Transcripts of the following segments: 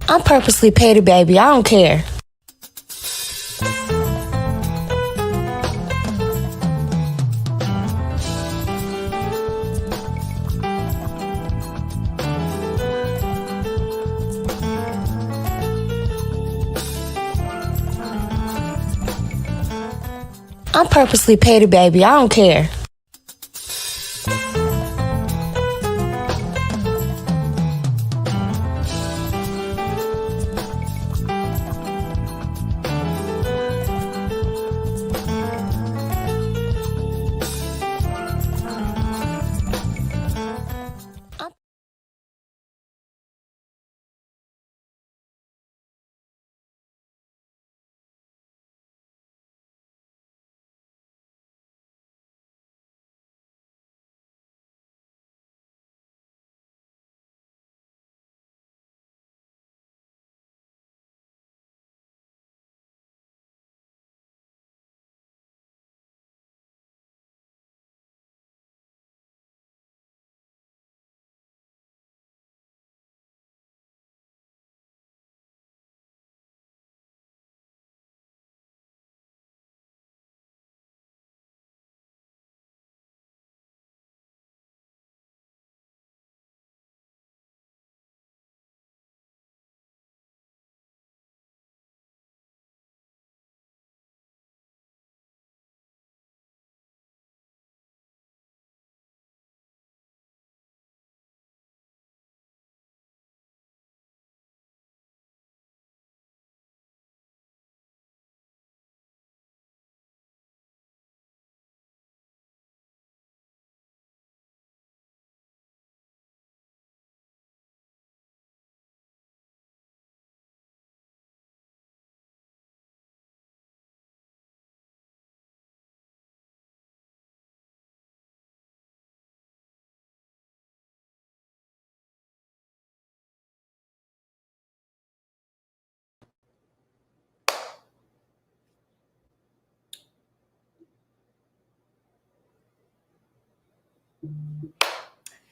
I'm purposely petty, baby. I don't care. I'm purposely petty, baby. I don't care.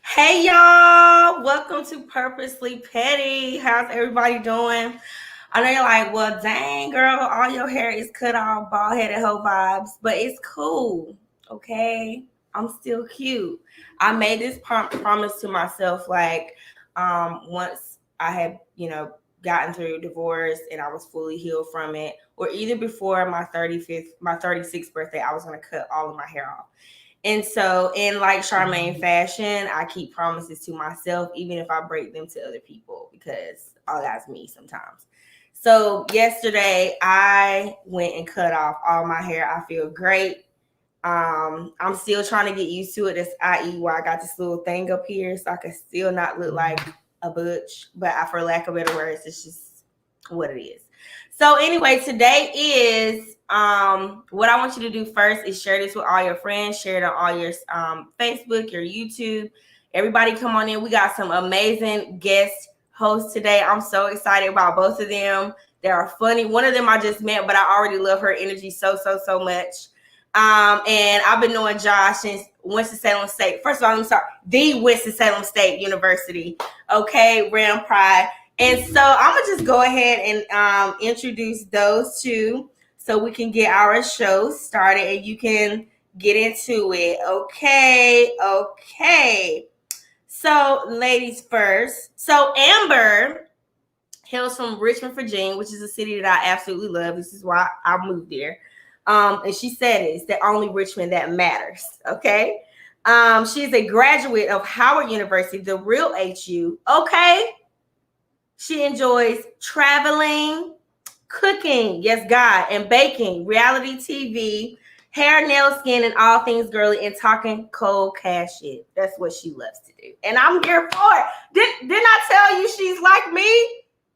Hey y'all, welcome to Purposely Petty. How's everybody doing? I know you're like, well, dang girl, all your hair is cut off, bald headed hoe vibes, but it's cool, okay? I'm still cute. I made this promise to myself, like, once I had, gotten through divorce and I was fully healed from it, or either before my 36th birthday, I was gonna cut all of my hair off. And so, in like Charmaine fashion, I keep promises to myself, even if I break them to other people, because that's me sometimes. So, yesterday, I went and cut off all my hair. I feel great. I'm still trying to get used to it. That's i.e. why I got this little thing up here, so I can still not look like a butch. But for lack of better words, it's just what it is. So anyway, today is what I want you to do first is share this with all your friends, share it on all your Facebook, your YouTube. Everybody come on in. We got some amazing guest hosts today. I'm so excited about both of them. They are funny. One of them I just met, but I already love her energy so much. And I've been knowing Josh since Winston-Salem State. First of all, I'm sorry, the Winston-Salem State University. Okay, Ram Pride. And so I'm going to just go ahead and introduce those two so we can get our show started and you can get into it. Okay. So ladies first. So Amber hails from Richmond, Virginia, which is a city that I absolutely love. This is why I moved there. And she said it's the only Richmond that matters. Okay. She's a graduate of Howard University, the real HU. Okay. She enjoys traveling, cooking, yes, God, and baking, reality TV, hair, nail, skin, and all things girly, and talking cold cash shit. That's what she loves to do. And I'm here for it. Didn't I tell you she's like me?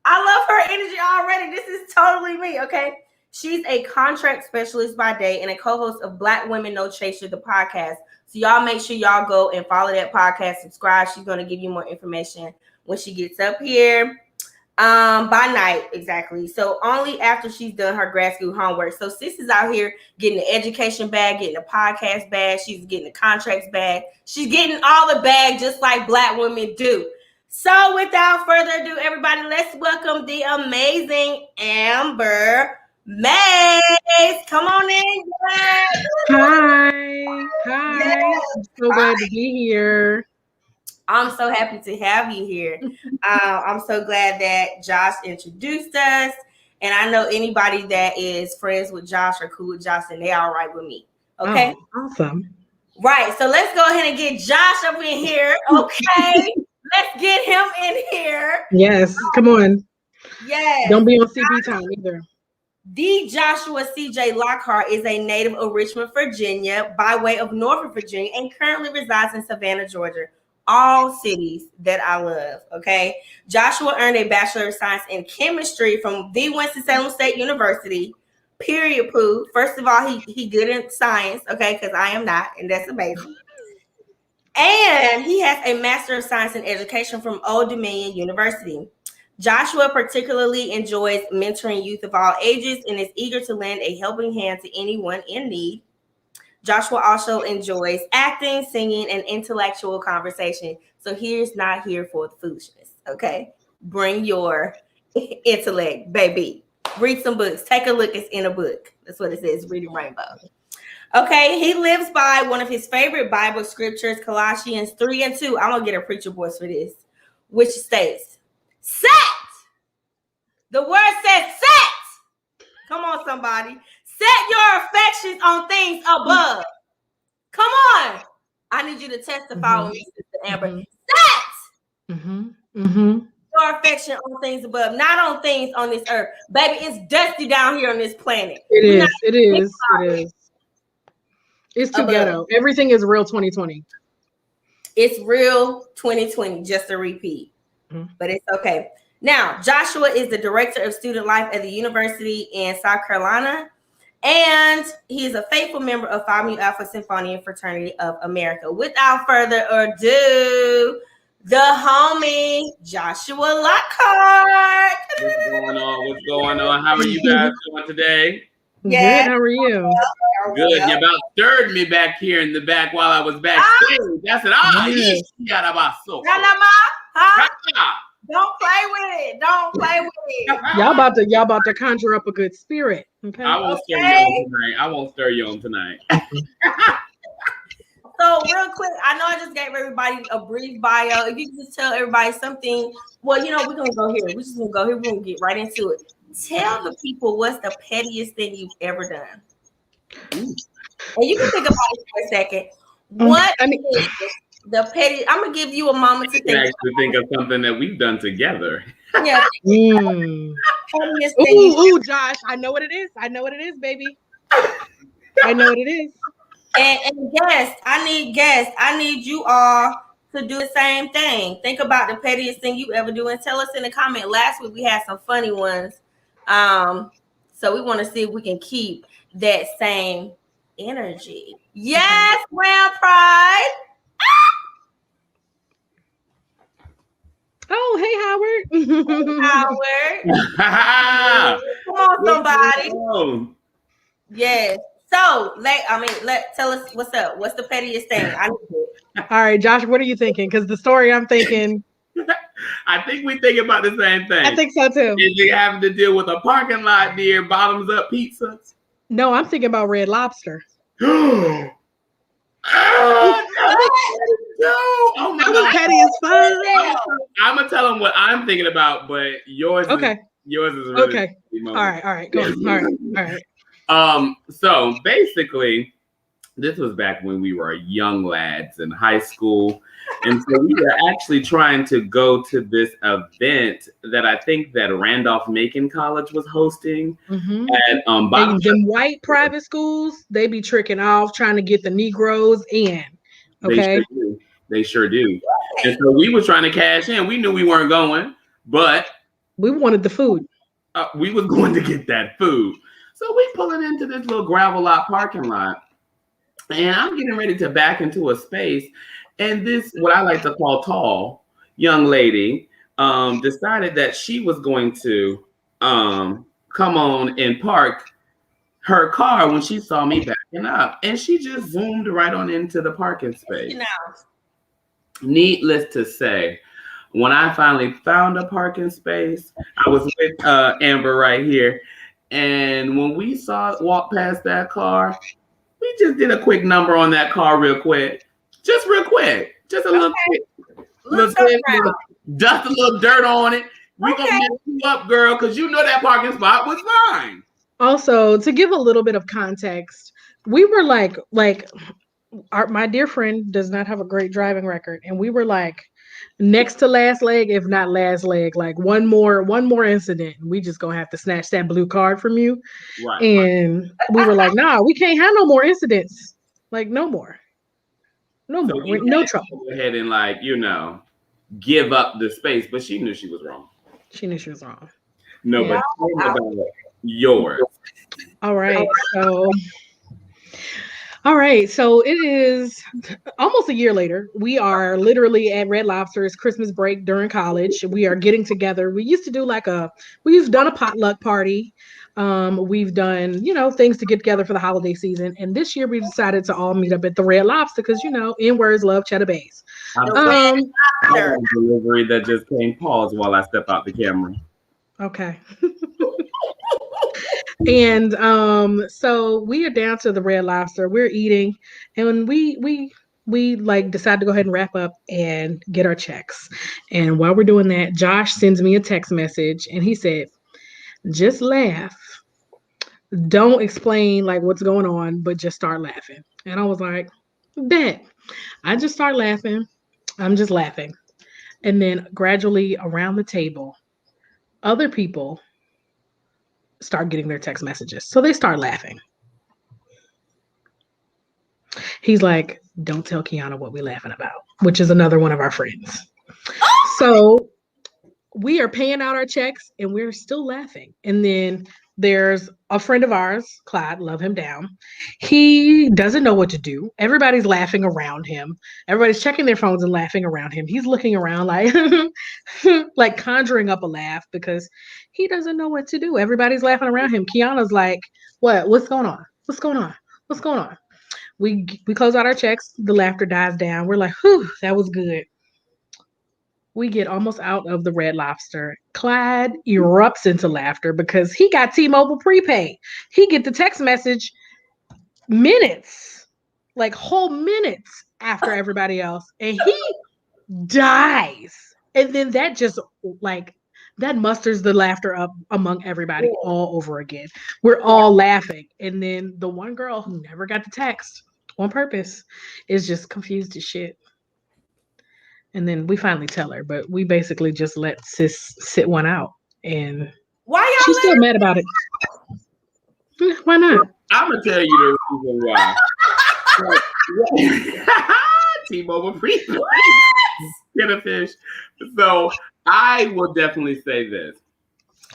I love her energy already. This is totally me, okay? She's a contract specialist by day and a co-host of Black Women No Chaser, the podcast. So y'all make sure y'all go and follow that podcast, subscribe. She's going to give you more information when she gets up here. By night, exactly. So only after she's done her grad school homework. So sis is out here getting the education bag, getting the podcast bag. She's getting the contracts bag. She's getting all the bag just like Black women do. So without further ado, everybody, let's welcome the amazing Amber Mays. Come on in, guys. Hi. Yes. I'm so glad to be here. I'm so happy to have you here. I'm so glad that Josh introduced us. And I know anybody that is friends with Josh or cool with Josh, and they all right with me. Okay? Oh, awesome. Right. So let's go ahead and get Josh up in here. Okay. Let's get him in here. Yes, come on. Yes. Don't be on CB time either. The Joshua C.J. Lockhart is a native of Richmond, Virginia, by way of Norfolk, Virginia, and currently resides in Savannah, Georgia. All cities that I love, okay? Joshua earned a Bachelor of Science in Chemistry from the Winston-Salem State University. Period, poo. First of all, he good in science, okay? Because I am not, and that's amazing. And he has a Master of Science in Education from Old Dominion University. Joshua particularly enjoys mentoring youth of all ages and is eager to lend a helping hand to anyone in need. Joshua also enjoys acting, singing, and intellectual conversation. So here's not here for the foolishness, okay? Bring your intellect, baby. Read some books. Take a look. It's in a book. That's what it says, Reading Rainbow. Okay, he lives by one of his favorite Bible scriptures, Colossians 3:2. I'm going to get a preacher voice for this, which states, set. The word says set. Come on, somebody. Set your affections on things above. Come on. I need you to testify with me, Sister Amber. Set your affection on things above, not on things on this earth. Baby, it's dusty down here on this planet. It is. It's too ghetto. Everything is real 2020. It's real 2020, just a repeat. But it's okay. Now, Joshua is the director of student life at the University in South Carolina, and he is a faithful member of Phi Mu Alpha Symphonian Fraternity of America. Without further ado, the homie Joshua Lockhart. What's going on? How are you guys doing today? Yeah. Good. How are you? Good. You about stirred me back here in the back while I was backstage. That's it. Don't play with it. Don't play with it. Y'all about to conjure up a good spirit. Okay. I won't stir you on tonight. I won't stir you on tonight. So real quick, I know I just gave everybody a brief bio. If you can just tell everybody something, well, you know, we're gonna go here. We're just gonna go here. We're gonna get right into it. Tell the people what's the pettiest thing you've ever done. And you can think about it for a second. What is the petty? I'm gonna give you a moment to think. Actually, think of something that we've done together. Yeah. Ooh, Josh, I know what it is. I know what it is, baby. I know what it is. And guests, I need you all to do the same thing. Think about the pettiest thing you ever do and tell us in the comment. Last week we had some funny ones. So we want to see if we can keep that same energy. Yes, Grand Pride. Oh, hey, Howard. Howard. Come on, somebody. Yes. So, tell us what's up. What's the pettiest thing? I need it. All right, Josh, what are you thinking? Because the story I'm thinking. I think we think about the same thing. I think so too. Is it having to deal with a parking lot near Bottoms Up Pizza? No, I'm thinking about Red Lobster. Oh my God. Petty as fun. I'm gonna tell them what I'm thinking about, but yours is really okay. All right. Go on. All right. So basically, this was back when we were young lads in high school. And so we were actually trying to go to this event that I think that Randolph-Macon College was hosting. At them white private schools, they be tricking off trying to get the Negroes in. Okay. They sure do. And so we were trying to cash in. We knew we weren't going, but we wanted the food. We was going to get that food. So we pulling into this little gravel lot parking lot. And I'm getting ready to back into a space. And this, what I like to call tall young lady, decided that she was going to come on and park her car when she saw me backing up. And she just zoomed right on into the parking space. Needless to say, When I finally found a parking space, I was with Amber right here. And when we walk past that car, we just did a quick number on that car real quick. Just real quick. Just a little quick. Little quick, dust a little dirt on it. We gonna mess you up, girl, because you know that parking spot was fine. Also, to give a little bit of context, we were my dear friend does not have a great driving record, and we were like next to last leg, if not last leg, like one more incident, we just gonna have to snatch that blue card from you. Right. And we were like, nah, we can't have no more incidents. Like no more. No more. We're no trouble. Go ahead and give up the space, but she knew she was wrong. She knew she was wrong. No, Yeah. but about yours. All right. So it is almost a year later. We are literally at Red Lobster's Christmas break during college. We are getting together. We've done a potluck party. We've done, things to get together for the holiday season. And this year we decided to all meet up at the Red Lobster because, N-words love cheddar bays. Delivery that just came. Pause while I step out the camera. Okay. And so we are down to the Red Lobster. We're eating, and we decide to go ahead and wrap up and get our checks. And while we're doing that, Josh sends me a text message, and he said, "Just laugh. Don't explain what's going on, but just start laughing." And I was like, "Bet." I just start laughing. I'm just laughing, and then gradually around the table, other people start getting their text messages. So they start laughing. He's like, "Don't tell Kiana what we're laughing about," which is another one of our friends. So we are paying out our checks and we're still laughing. And then there's a friend of ours, Clyde, love him down. He doesn't know what to do. Everybody's laughing around him. Everybody's checking their phones and laughing around him. He's looking around like conjuring up a laugh because he doesn't know what to do. Everybody's laughing around him. Kiana's like, "What? What's going on? What's going on? What's going on?" We close out our checks. The laughter dies down. We're like, "Whew, that was good." We get almost out of the Red Lobster. Clyde erupts into laughter because he got T-Mobile prepaid. He get the text message minutes, like whole minutes after everybody else, and he dies. And then that just that musters the laughter up among everybody all over again. We're all laughing. And then the one girl who never got the text on purpose is just confused as shit. And then we finally tell her, but we basically just let sis sit one out. And why y'all she's still mad about it. Why not? I'm going to tell you the reason why. T-Mobile prepaid. Get a fish. So I will definitely say this.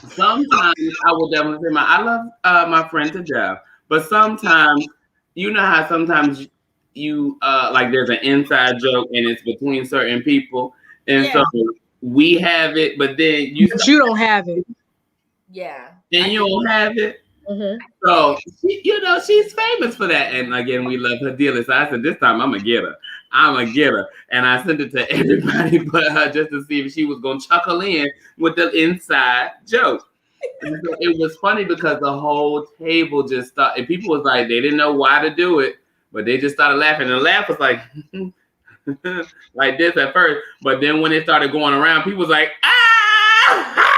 Sometimes I will definitely say I love my friend to death, but sometimes, you know how sometimes you there's an inside joke and it's between certain people, and so we have it, but then you don't have it. Yeah. And you don't have it. Mm-hmm. So she's famous for that, and again we love her dearly. So I said this time I'm gonna get her, and I sent it to everybody but her just to see if she was gonna chuckle in with the inside joke. And so it was funny because the whole table just started, and people was like, they didn't know why to do it, but they just started laughing. And the laugh was like, like this at first. But then when it started going around, people was like, ah!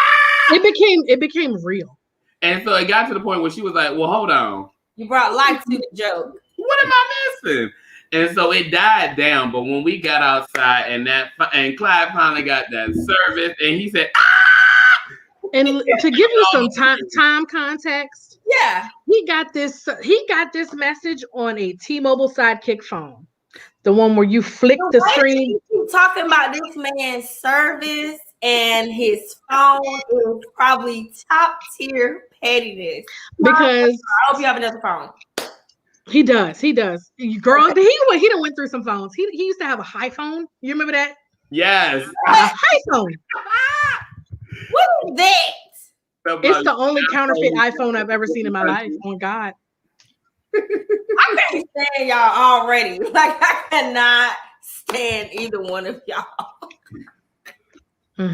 It became real. And so it got to the point where she was like, well, hold on. You brought life to the joke. What am I missing? And so it died down. But when we got outside and Clyde finally got that service and he said, ah! And to give you some time context, he got this message on a T-Mobile Sidekick phone, the one where you flick the screen. You talking about this man's service and his phone is probably top tier pettiness. Because I hope you have another phone. He does. Girl, he done went through some phones. He used to have a high phone. You remember that? Yes. A high phone. What is that? It's the only counterfeit iPhone I've ever seen in my life. Oh God. I can't stand y'all already. I cannot stand either one of y'all.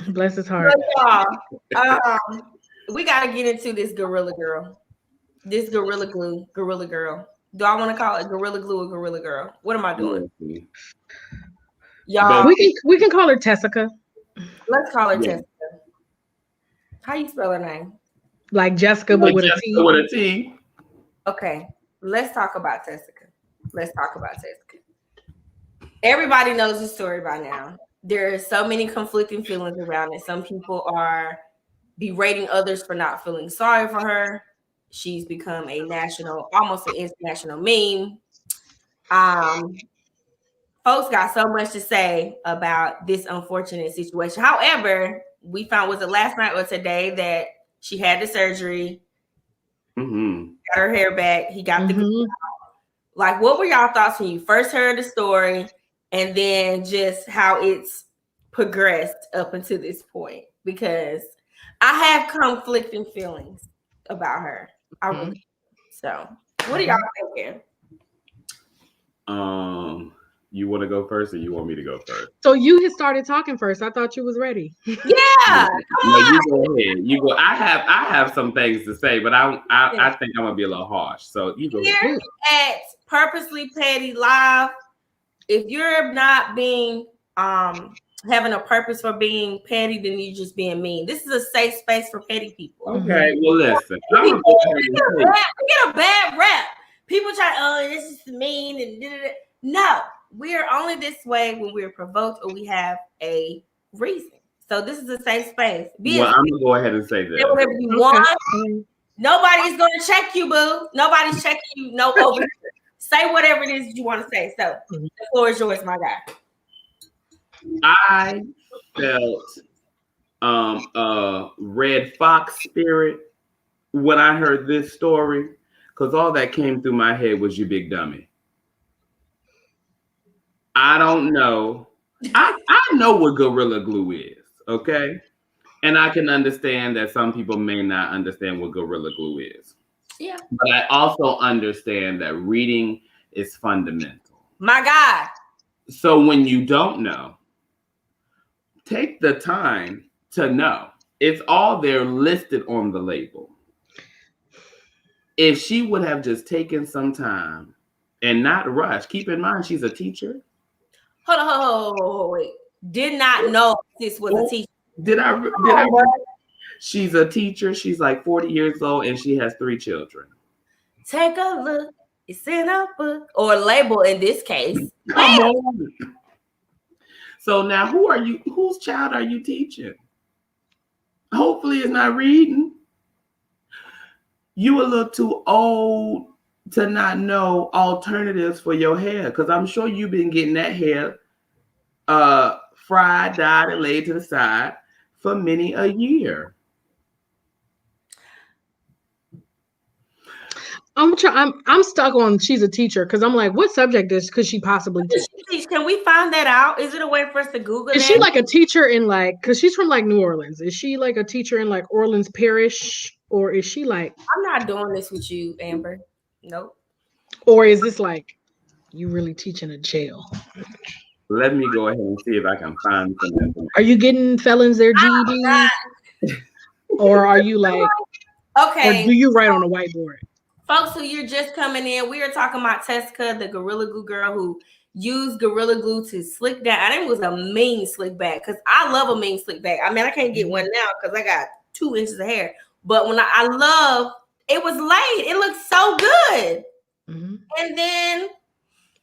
Bless his heart. But y'all, we gotta get into this gorilla girl. This gorilla girl. Do I want to call it gorilla glue or gorilla girl? What am I doing? Y'all, We can call her Tessica. let's call her Tessica. How you spell her name? Like Jessica, but with a T. With a T. Okay, let's talk about Tessica. Everybody knows the story by now. There are so many conflicting feelings around it. Some people are berating others for not feeling sorry for her. She's become a national, almost an international meme. Folks got so much to say about this unfortunate situation. However, we found, was it last night or today, that she had the surgery, got her hair back, he got the like, what were y'all thoughts when you first heard the story, and then just how it's progressed up until this point? Because I have conflicting feelings about her. I really. So, what are y'all thinking? You want to go first, or you want me to go first? So you had started talking first. I thought you was ready. Yeah. No, you go ahead. You go. I have some things to say, but I think I'm gonna be a little harsh. So you go Here ahead. at Purposely Petty Live, if you're not being having a purpose for being petty, then you're just being mean. This is a safe space for petty people. Okay, well listen. We get a bad rap. People try, oh, this is mean and da-da-da. No, we're only this way when we're provoked or we have a reason. So this is a safe space. Well, I'm gonna go ahead and say this. Whatever you want. Nobody's gonna check you, boo. Nobody's checking you. No over. Say whatever it is you want to say. So the floor is yours, my guy. I felt a red fox spirit when I heard this story, because all that came through my head was "you big dummy." I don't know. I know what Gorilla Glue is, okay? And I can understand that some people may not understand what Gorilla Glue is. Yeah. But I also understand that reading is fundamental. My God. So when you don't know, take the time to know. It's all there listed on the label. If she would have just taken some time and not rush, keep in mind she's a teacher. Hold on, wait. Did not know this was a teacher. Did I? She's a teacher. She's like 40 years old and she has 3 children. Take a look. It's in a book or label in this case. Come on. So now whose child are you teaching? Hopefully it's not reading. You a little too old to not know alternatives for your hair, because I'm sure you've been getting that hair fried, dyed, and laid to the side for many a year. I'm stuck on she's a teacher because I'm like, what subject could she possibly teach? Can we find that out? Is it a way for us to Google Is she like a teacher in like, because she's from like New Orleans? Is she like a teacher in like Orleans Parish, or is she like? I'm not doing this with you, Amber. Nope. Or is this like you really teaching a jail? Let me go ahead and see if I can find something. Are you getting felons their GED? Or are you like, okay? Or do you write on a whiteboard? Folks who you're just coming in, we are talking about Tessica, the Gorilla Glue girl who used Gorilla Glue to slick down. I think it was a mean slick back, because I love a mean slick back. I mean, I can't get one now because I got 2 inches of hair. But when I love, it was laid. It looked so good. And then.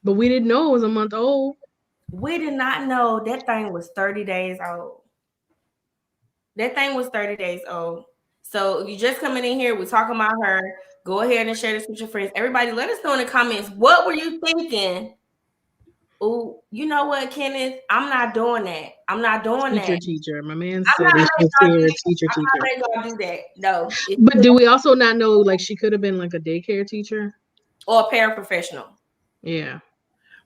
But we didn't know it was a month old. We did not know that thing was 30 days old. That thing was 30 days old. So if you're just coming in here, we're talking about her. Go ahead and share this with your friends. Everybody, let us know in the comments, what were you thinking? Oh, you know what, Kenneth? I'm not doing that. I'm not doing that. Teacher. My man said teacher. I'm not letting y'all do that. No. But do we also not know, like, she could have been like a daycare teacher? Or a paraprofessional. Yeah.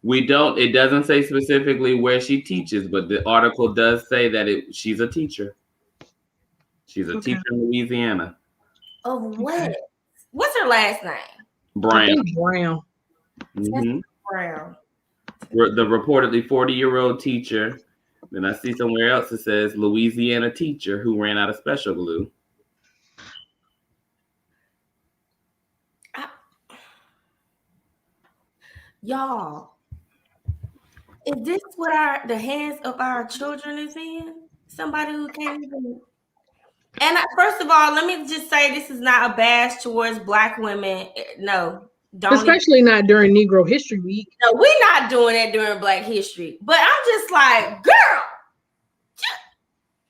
We don't, it doesn't say specifically where she teaches, but the article does say that she's a teacher. She's a teacher in Louisiana. Of what? What's her last name? Brown. Brown. Mm-hmm. Brown. The reportedly 40-year-old teacher Then I see somewhere else it says Louisiana teacher who ran out of special glue. Y'all, is this what the hands of our children is in? Somebody who can't even. And first of all, let me just say this is not a bash towards Black women. No, don't. Especially not during Negro History Week. No, we're not doing that during Black History. But I'm just like, girl,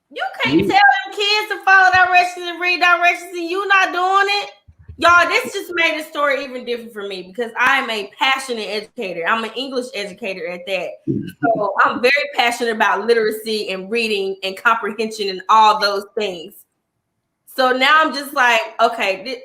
you can't tell them kids to follow directions and read directions, and you not doing it. Y'all, this just made the story even different for me because I am a passionate educator. I'm an English educator at that. So I'm very passionate about literacy and reading and comprehension and all those things. So now I'm just like, okay.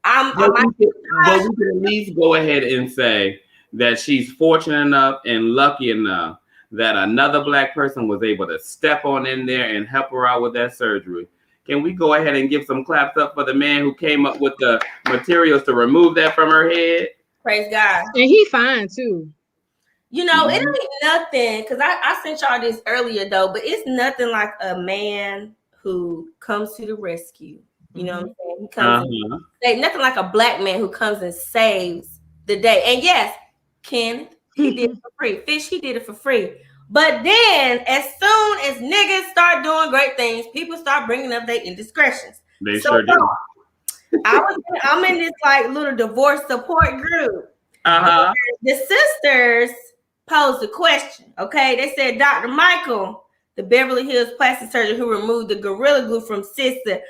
But we can at least go ahead and say that she's fortunate enough and lucky enough that another Black person was able to step on in there and help her out with that surgery. Can we go ahead and give some claps up for the man who came up with the materials to remove that from her head? Praise God. And he fine too. You know, it ain't nothing, because I sent y'all this earlier though, but it's nothing like a man who comes to the rescue. You know what I'm saying? He comes nothing like a Black man who comes and saves the day. And yes, Ken, he did it for free. Fish, he did it for free. But then, as soon as niggas start doing great things, people start bringing up their indiscretions. They sure do. I'm in this like little divorce support group. The sisters posed a question. Okay, they said, Dr. Michael, the Beverly Hills plastic surgeon who removed the Gorilla Glue from Sister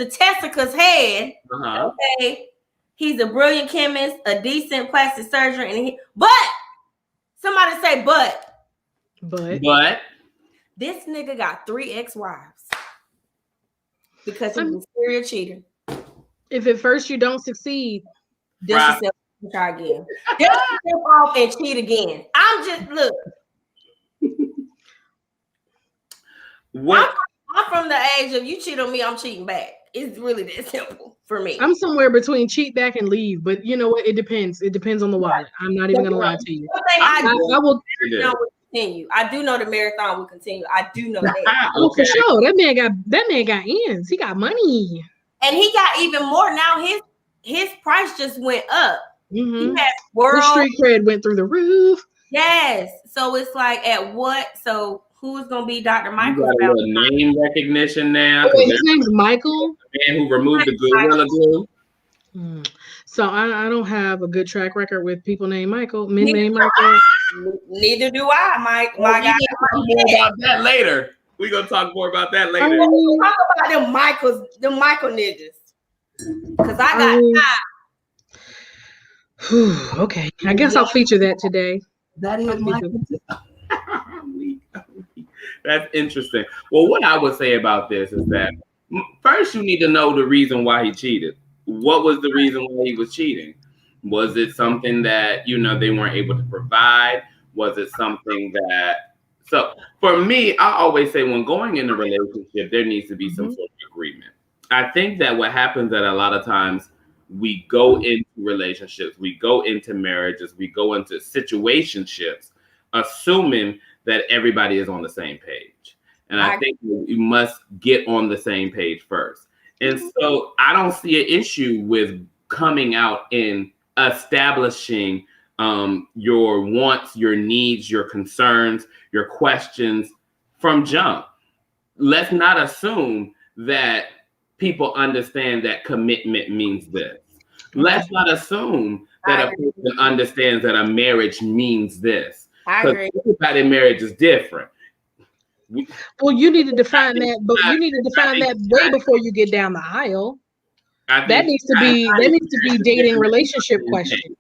Tessica's head. Okay, he's a brilliant chemist, a decent plastic surgeon, but somebody say but this nigga got 3 ex-wives because he's a serial cheater. If at first you don't succeed, dust yourself and try again. Dust yourself off and cheat again. I'm just look. I'm from the age of you cheat on me, I'm cheating back. It's really that simple for me. I'm somewhere between cheat back and leave, but you know what? It depends. It depends on the wallet. I'm not even gonna lie to you. I will continue. I do know the marathon will continue. I do know that. Oh, for sure. That man got ends. He got money. And he got even more now. His price just went up. He has the street cred went through the roof. Yes. So it's like at what? So who's gonna be Dr. Michael? You got a name recognition now. Wait, his name's Michael. The man who removed the Gorilla Glue. So I don't have a good track record with people named Michael. Men named Michael. Neither do I, Mike. We're gonna talk more about that later. We're gonna talk more about that later. Talk about them Michael niggas. Because I got okay. I guess I'll feature that today. That is Michael. That's interesting. Well, what I would say about this is that first you need to know the reason why he cheated. What was the reason why he was cheating? Was it something that, they weren't able to provide? Was it something that, so for me, I always say when going in a relationship, there needs to be some sort of agreement. I think that what happens that a lot of times we go into relationships, we go into marriages, we go into situationships, assuming that everybody is on the same page. And I think you must get on the same page first. And so I don't see an issue with coming out and establishing your wants, your needs, your concerns, your questions from jump. Let's not assume that people understand that commitment means this. Let's not assume that a person understands that a marriage means this. I agree. Everybody in marriage is different. Well, you need to define that, but you need to define that way before you get down the aisle. That needs to be dating relationship question.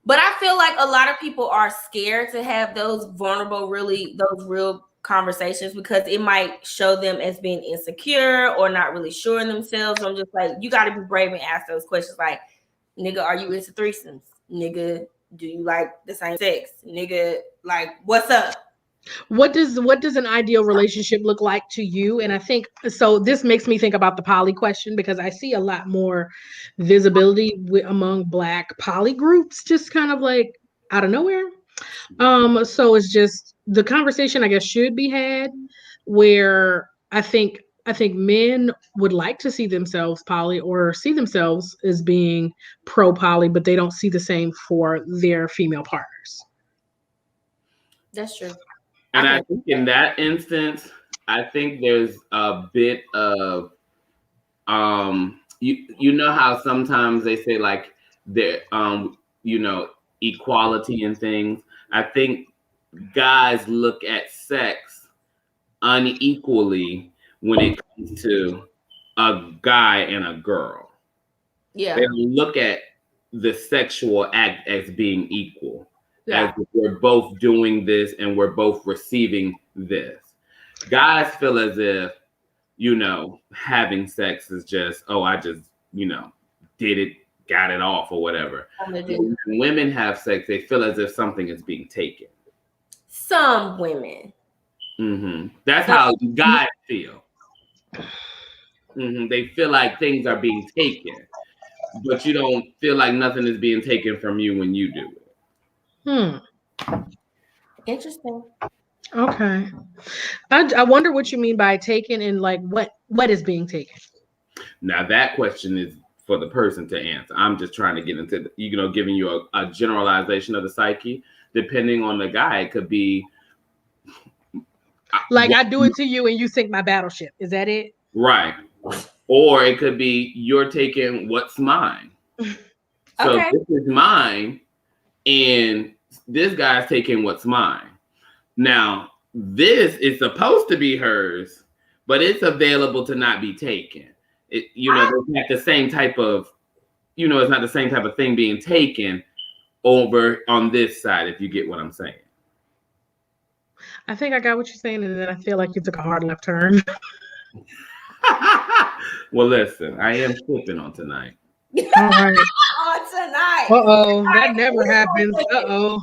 But I feel like a lot of people are scared to have those real conversations because it might show them as being insecure or not really sure in themselves. I'm just like, you got to be brave and ask those questions like, nigga, are you into threesomes? Nigga, do you like the same sex? Nigga, like, what's up? What does an ideal relationship look like to you? And I think so this makes me think about the poly question because I see a lot more visibility among Black poly groups just kind of like out of nowhere. So it's just the conversation, I guess, should be had where I think men would like to see themselves poly or see themselves as being pro poly, but they don't see the same for their female partners. That's true. And I Okay. think in that instance, I think there's a bit of you know how sometimes they say like there you know equality and things. I think guys look at sex unequally when it comes to a guy and a girl. Yeah. They don't look at the sexual act as being equal, as Yeah. if we're both doing this and we're both receiving this. Guys feel as if, having sex is just, oh, I just, did it, got it off or whatever. When women have sex, they feel as if something is being taken. Some women. That's how guys feel. They feel like things are being taken, but you don't feel like nothing is being taken from you when you do it. Interesting. Okay. I wonder what you mean by taken and like what is being taken. Now that question is for the person to answer. I'm just trying to get into, giving you a generalization of the psyche. Depending on the guy, it could be like I do it to you and you sink my battleship. Is that it? Right. Or it could be you're taking what's mine. So Okay. this is mine and this guy's taking what's mine. Now, this is supposed to be hers, but it's available to not be taken. It's not the same type of, it's not the same type of thing being taken over on this side, if you get what I'm saying. I think I got what you're saying, and then I feel like you took a hard left turn. Well, listen, I am flipping on tonight. All right. On tonight. Uh-oh, that never happens. Uh-oh.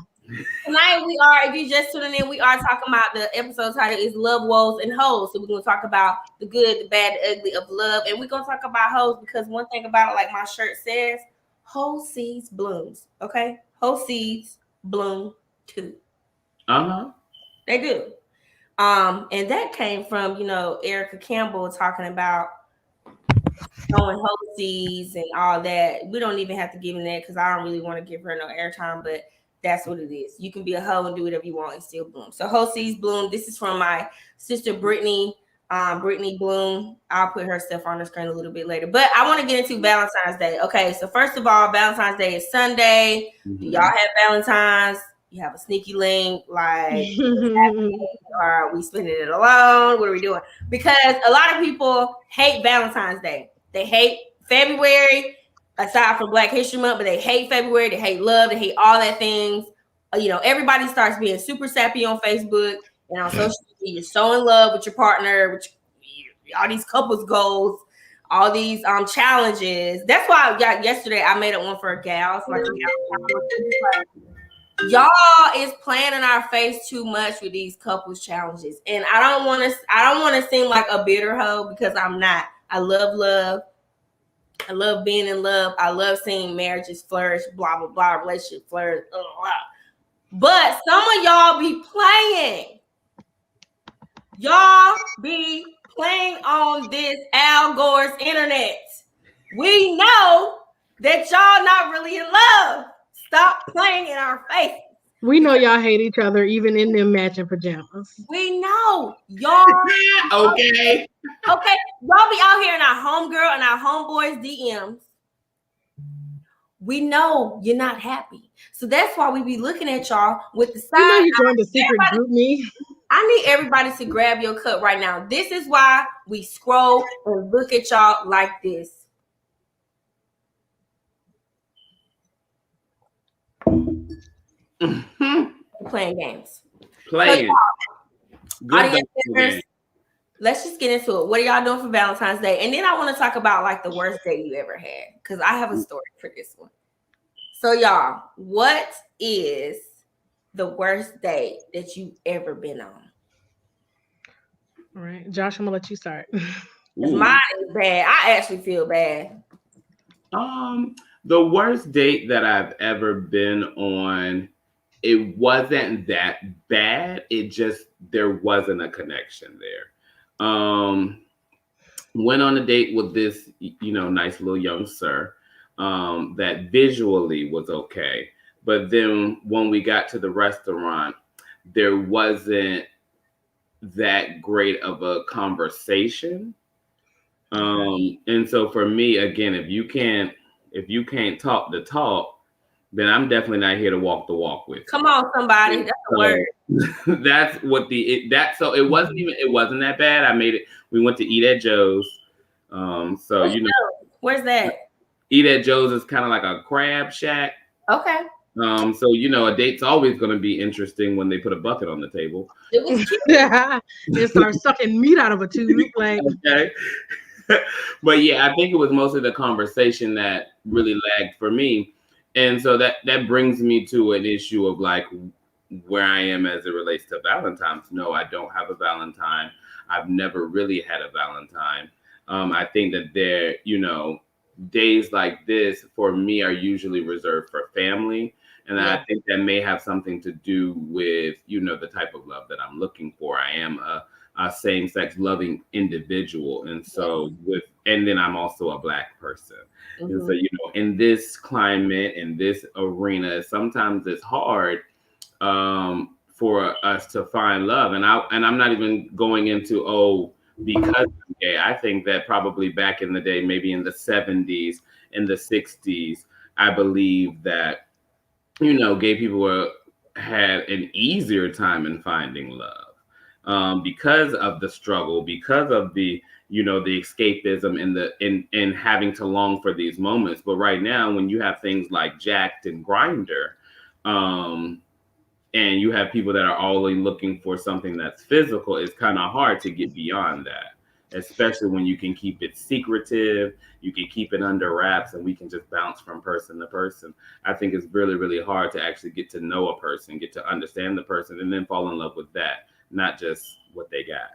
Tonight we are, if you're just tuning in, we are talking about the episode title is Love, Woes, and Heauxs. So we're going to talk about the good, the bad, the ugly of love. And we're going to talk about Heauxs because one thing about it, like my shirt says, whole seeds blooms. Okay? Whole seeds bloom too. They do. And that came from, Erica Campbell talking about knowing whole seeds and all that. We don't even have to give in that because I don't really want to give her no airtime, but that's what it is. You can be a hoe and do whatever you want and still bloom. So whole seeds bloom. This is from my sister Brittany Bloom. I'll put her stuff on the screen a little bit later. But I want to get into Valentine's Day. Okay, so first of all, Valentine's Day is Sunday. Do y'all have Valentine's? You have a sneaky link, like, or are we spending it alone? What are we doing? Because a lot of people hate Valentine's Day. They hate February, aside from Black History Month, but they hate February. They hate love. They hate all that things. Everybody starts being super sappy on Facebook and on social media. You're so in love with your partner, with all these couples goals, all these challenges. That's why yesterday I made it one for gals. Like, y'all is playing in our face too much with these couples challenges, and I don't want to seem like a bitter hoe because I'm not. I love love. I love being in love. I love seeing marriages flourish, blah, blah, blah, relationship flourish, blah, blah. But some of y'all be playing. Y'all be playing on this Al Gore's internet. We know that y'all not really in love. Stop playing in our face. We know y'all hate each other, even in them matching pajamas. We know y'all. Okay. Y'all be out here in our homegirl and our homeboys DMs. We know you're not happy, so that's why we be looking at y'all with the side. You joined the secret group me. I need everybody to grab your cup right now. This is why we scroll and look at y'all like this. Playing games. Playing. Audience members, let's just get into it. What are y'all doing for Valentine's Day? And then I want to talk about like the worst date you ever had, because I have a story for this one. So y'all, what is the worst date that you ever been on? All right, Josh, I'm gonna let you start. Mine is bad. I actually feel bad. The worst date that I've ever been on it wasn't that bad. It just, there wasn't a connection there. Went on a date with this, nice little young sir, that visually was okay. But then when we got to the restaurant, there wasn't that great of a conversation. And so for me, again, if you can't talk the talk, then I'm definitely not here to walk the walk with you. Come on, somebody. That's a word. That's what so it wasn't that bad. I made it. We went to eat at Joe's. Where's that? Eat at Joe's is kind of like a crab shack. Okay. So a date's always going to be interesting when they put a bucket on the table. It was cute. They start sucking meat out of a tube, like. Okay. But yeah, I think it was mostly the conversation that really lagged for me. And so that brings me to an issue of like where I am as it relates to Valentine's. No, I don't have a Valentine. I've never really had a Valentine. I think that days like this for me are usually reserved for family. And I think that may have something to do with, the type of love that I'm looking for. I am a same-sex loving individual. And so and then I'm also a Black person. Mm-hmm. And so, in this climate, in this arena, sometimes it's hard for us to find love. And I'm not even going into, because I'm gay. I think that probably back in the day, maybe in the 70s, in the 60s, I believe that, gay people had an easier time in finding love because of the struggle, because of the escapism and having to long for these moments. But right now, when you have things like Jack'd and Grindr, and you have people that are only looking for something that's physical, it's kind of hard to get beyond that, especially when you can keep it secretive, you can keep it under wraps, and we can just bounce from person to person. I think it's really, really hard to actually get to know a person, get to understand the person, and then fall in love with that, not just what they got.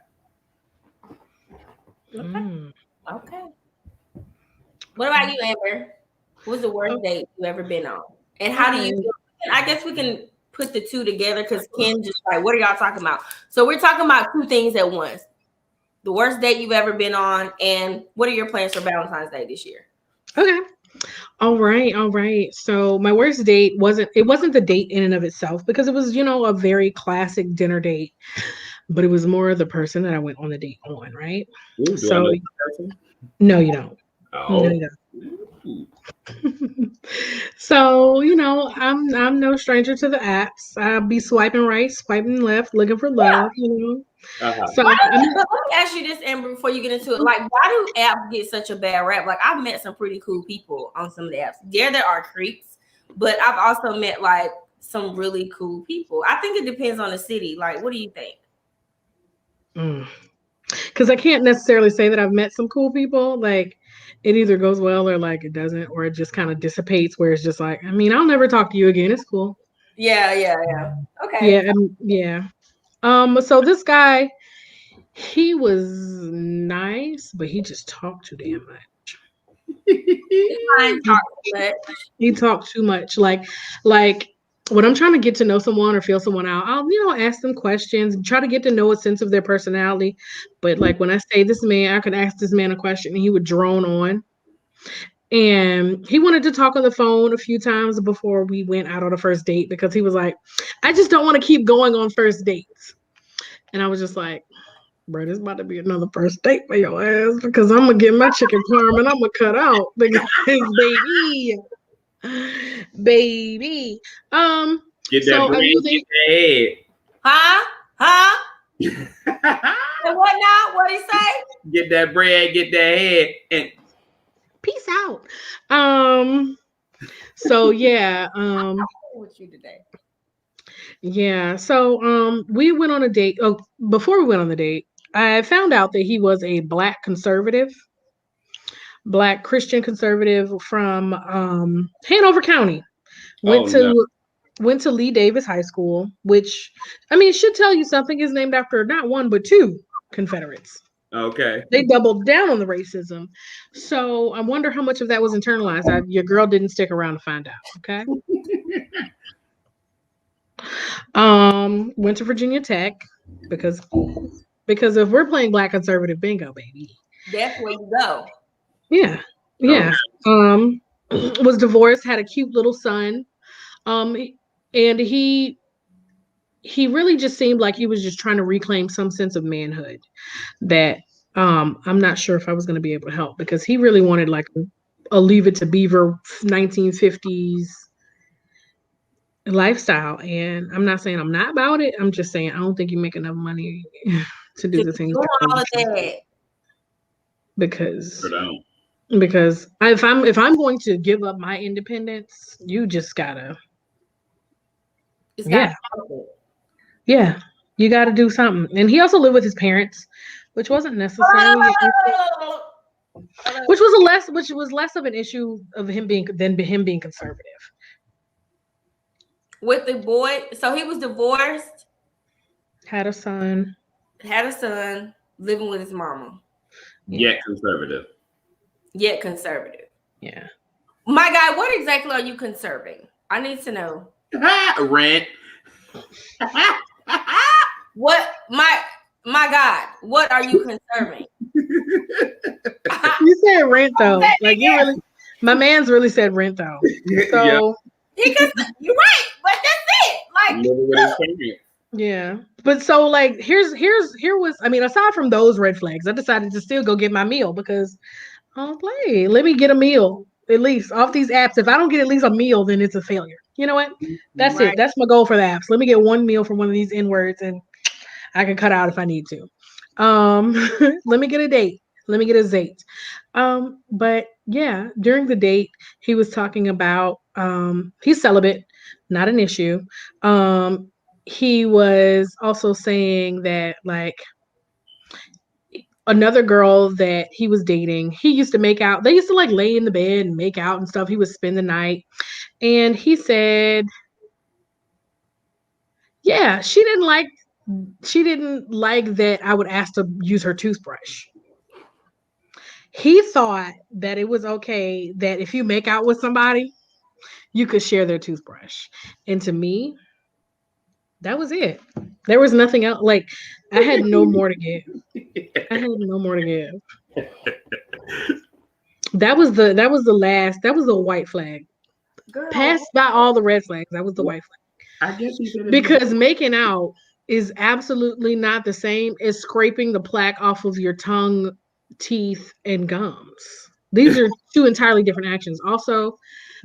Okay. What about you, Amber? What's the worst date you ever been on? And how do you feel? I guess we can put the two together because Ken just like, what are y'all talking about? So we're talking about two things at once. The worst date you've ever been on, and what are your plans for Valentine's Day this year? Okay. All right. So my worst date wasn't the date in and of itself, because it was, a very classic dinner date, but it was more the person that I went on the date on, right? Ooh, so I know the person? No, you don't. Oh. No, you don't. So, I'm no stranger to the apps. I'll be swiping right, swiping left, looking for love, Uh-huh. So let me ask you this, Amber, before you get into it. Like, why do apps get such a bad rap? Like, I've met some pretty cool people on some of the apps. There are creeps, but I've also met like some really cool people. I think it depends on the city. Like, what do you think? Because I can't necessarily say that I've met some cool people. Like, it either goes well or like it doesn't, or it just kind of dissipates where it's just like, I'll never talk to you again. It's cool. Yeah. Okay. Yeah. So this guy, he was nice, but he just talked too damn much. He talked too much. Like when I'm trying to get to know someone or feel someone out, I'll, ask them questions and try to get to know a sense of their personality. But like when I say this man, I could ask this man a question and he would drone on. And he wanted to talk on the phone a few times before we went out on a first date, because he was like, I just don't want to keep going on first dates. And I was just like, bro, this about to be another first date for your ass, because I'm going to get my chicken parm and I'm going to cut out. Because, baby. Get that bread, get that head. Huh? And what now? What he say? Get that bread, get that head, and peace out. So yeah. With you today. Yeah. So we went on a date. Oh, before we went on the date, I found out that he was a Black Christian conservative from Hanover County. Went to Lee Davis High School, which it should tell you something. Is named after not one but two Confederates. Okay. They doubled down on the racism. So I wonder how much of that was internalized. Your girl didn't stick around to find out. Okay. Went to Virginia Tech because if we're playing Black conservative bingo, baby. That's where you go. Yeah. Okay. Yeah. Was divorced, had a cute little son. Um, and he really just seemed like he was just trying to reclaim some sense of manhood that I'm not sure if I was going to be able to help, because he really wanted like a Leave It to Beaver 1950s lifestyle. And I'm not saying I'm not about it. I'm just saying I don't think you make enough money to do To the things do that I all want of to do. that. Because Put on. if I'm going to give up my independence, you just gotta It's got yeah. Yeah, you got to do something. And he also lived with his parents, which wasn't necessarily an issue, which was less of an issue of him being than him being conservative. with the boy. So he was divorced, Had a son. had a son, living with his mama. Yet conservative. Yet conservative. Yeah. My guy, what exactly are you conserving? I need to know. Rent. What my God, what are you conserving? You said rent though. Like you really, my man's really said rent though. So Because you're right, but that's it. Like living with his parents. yeah. But so like here was, I mean, aside from those red flags, I decided to still go get my meal because play. Let me get a meal at least off these apps. If I don't get at least a meal, then it's a failure. You know what? That's right. it. That's my goal for the apps. Let me get one meal from one of these N words, and I can cut out if I need to. Let me get a date. Let me get a date. But yeah, during the date, he was talking about he's celibate, not an issue. He was also saying that like another girl that he was dating, he used to make out. They used to like lay in the bed and make out and stuff. He would spend the night. And he said, yeah, she didn't like that I would ask to use her toothbrush. He thought that it was okay that if you make out with somebody, you could share their toothbrush. And to me, that was it. There was nothing else. Like I had no more to give. I had no more to give. That was the white flag. Girl. Passed by all the red flags. That was the white flag. I guess because making out is absolutely not the same as scraping the plaque off of your tongue, teeth, and gums. These are two entirely different actions. Also,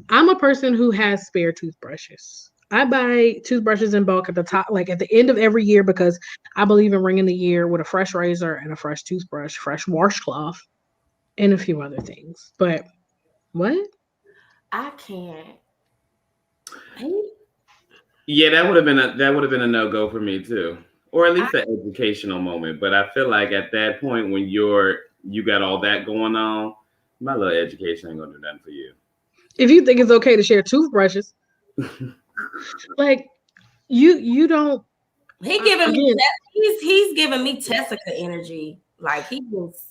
I'm a person who has spare toothbrushes. I buy toothbrushes in bulk at the top, like at the end of every year, because I believe in ringing the year with a fresh razor and a fresh toothbrush, fresh washcloth, and a few other things. But what? I can't. Yeah, that would have been a no-go for me too. Or at least an educational moment. But I feel like at that point when you got all that going on, my little education ain't gonna do nothing for you. If you think it's okay to share toothbrushes, like you don't. He giving me he's giving me Tessica energy. Like he was.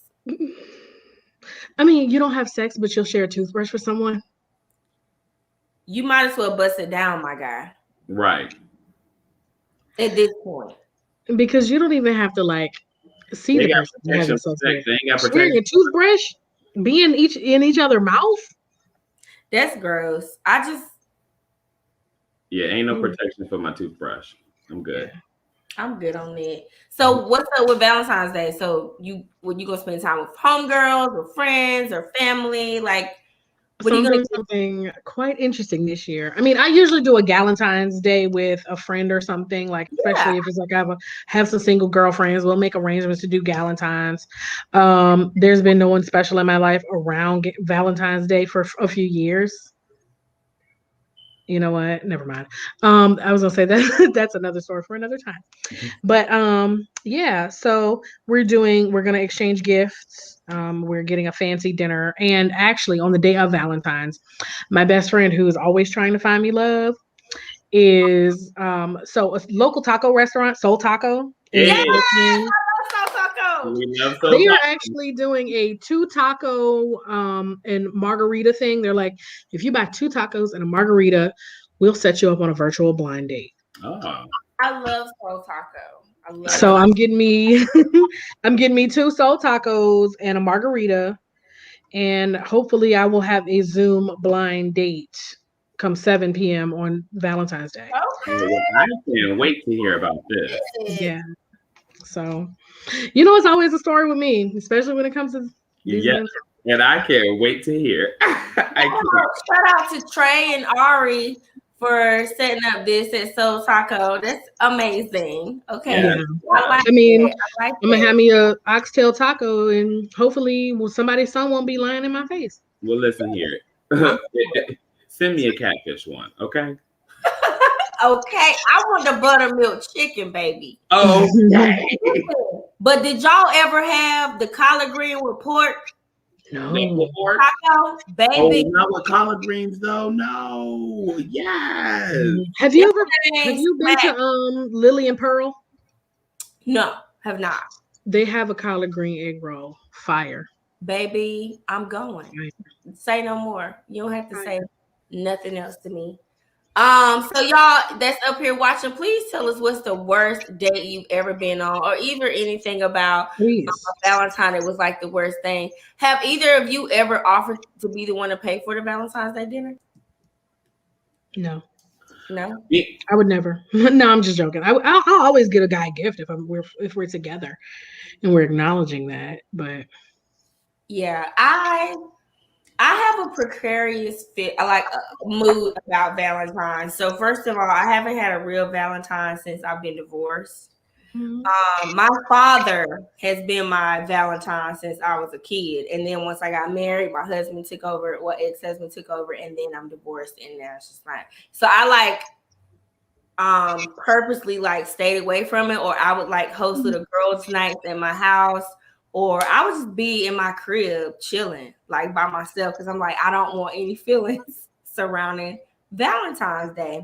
I mean, you don't have sex, but you'll share a toothbrush with someone. You might as well bust it down, my guy. Right. At this point. Because you don't even have to like see the person. They ain't got protection. Sharing a toothbrush, being in each other's mouth. That's gross. Ain't no protection for my toothbrush. I'm good. Yeah. I'm good on that. So what's up with Valentine's Day? So you gonna spend time with homegirls or friends or family? Like what are you doing something quite interesting this year? I mean, I usually do a Galentine's Day with a friend or something, like especially if it's like I have some single girlfriends, we'll make arrangements to do Galentine's. There's been no one special in my life around Valentine's Day for a few years. You know what? Never mind. I was gonna say that that's another story for another time. But yeah, so we're gonna exchange gifts. We're getting a fancy dinner. And actually on the day of Valentine's, my best friend who is always trying to find me love is so a local taco restaurant, Soul Taco. Yeah, they are actually doing a 2 taco and margarita thing. They're like, if you buy 2 tacos and a margarita, we'll set you up on a virtual blind date. Oh. I love soul taco. I love So it. I'm getting me I'm getting me 2 soul tacos and a margarita. And hopefully I will have a Zoom blind date come 7 p.m. on Valentine's Day. Okay. Well, I can't wait to hear about this. Yeah. So, it's always a story with me, especially when it comes to these Yeah, events. and I can't wait to hear. I can't. Shout out to Trey and Ari for setting up this at Soul Taco. That's amazing. Okay. Yeah. Yeah. I like I mean, that. I like I'm gonna that. have me a oxtail taco, and hopefully, somebody's son won't be lying in my face. Well, listen here. I'm Send me a catfish one, okay? okay. I want the buttermilk chicken, baby. Oh, But did y'all ever have the collard green with pork No. pork. taco, Oh, baby? not with collard greens though. No. Yes. Have Them have things you been to smack. Lily and Pearl? No, have not. They have a collard green egg roll. Fire. Baby, I'm going. Say no more. You don't have to say nothing else to me. So y'all that's up here watching, please tell us what's the worst date you've ever been on, or either anything about Please. Valentine. It was like the worst thing. Have either of you ever offered to be the one to pay for the Valentine's Day dinner? No. No. I would never. No, I'm just joking. I'll always get a guy a gift if we're together and we're acknowledging that. But Yeah, I have a precarious mood about Valentine's. So first of all, I haven't had a real Valentine since I've been divorced. My father has been my Valentine since I was a kid, and then once I got married, my husband took over. Well, ex-husband took over, and then I'm divorced, and now it's just like so. I purposely stayed away from it, or I would host little girls' nights at my house, or I would just be in my crib chilling by myself because I'm I don't want any feelings surrounding Valentine's Day.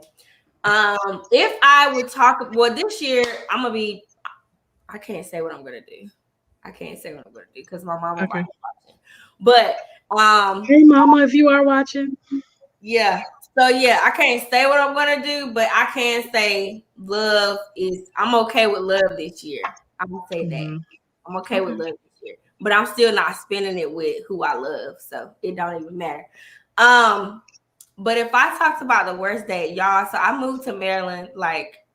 If I would talk, well, this year I can't say what I'm gonna do. I can't say what I'm gonna do because my mama might be watching. But hey, Mama, if you are watching, yeah. So yeah, I can't say what I'm gonna do, but I can say I'm okay with love this year. I'm gonna say that. I'm okay with love this year. But I'm still not spending it with who I love. So it don't even matter. But if I talked about the worst date, y'all, so I moved to Maryland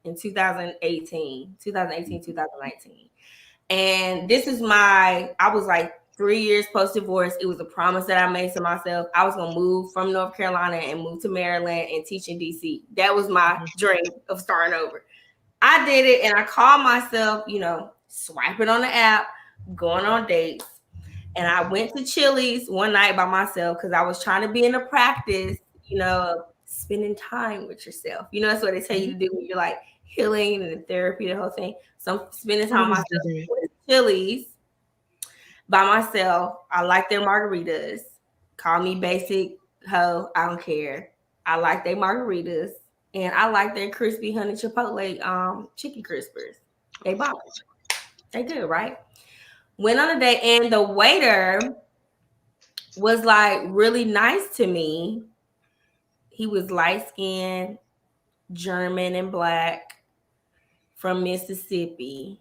in 2019. And this is I was 3 years post-divorce. It was a promise that I made to myself. I was going to move from North Carolina and move to Maryland and teach in DC. That was my dream of starting over. I did it, and I called myself, swiping on the app, going on dates. And I went to Chili's one night by myself because I was trying to be in the practice, of spending time with yourself. That's what they tell you to do when you're healing and therapy, the whole thing. So I'm spending time with myself. With Chili's by myself. I like their margaritas. Call me basic hoe. I don't care. I like their margaritas. And I like their crispy honey chipotle chicken crispers. They bomb. They good, right? Went on a date, and the waiter was really nice to me. He was light-skinned, German and black, from Mississippi.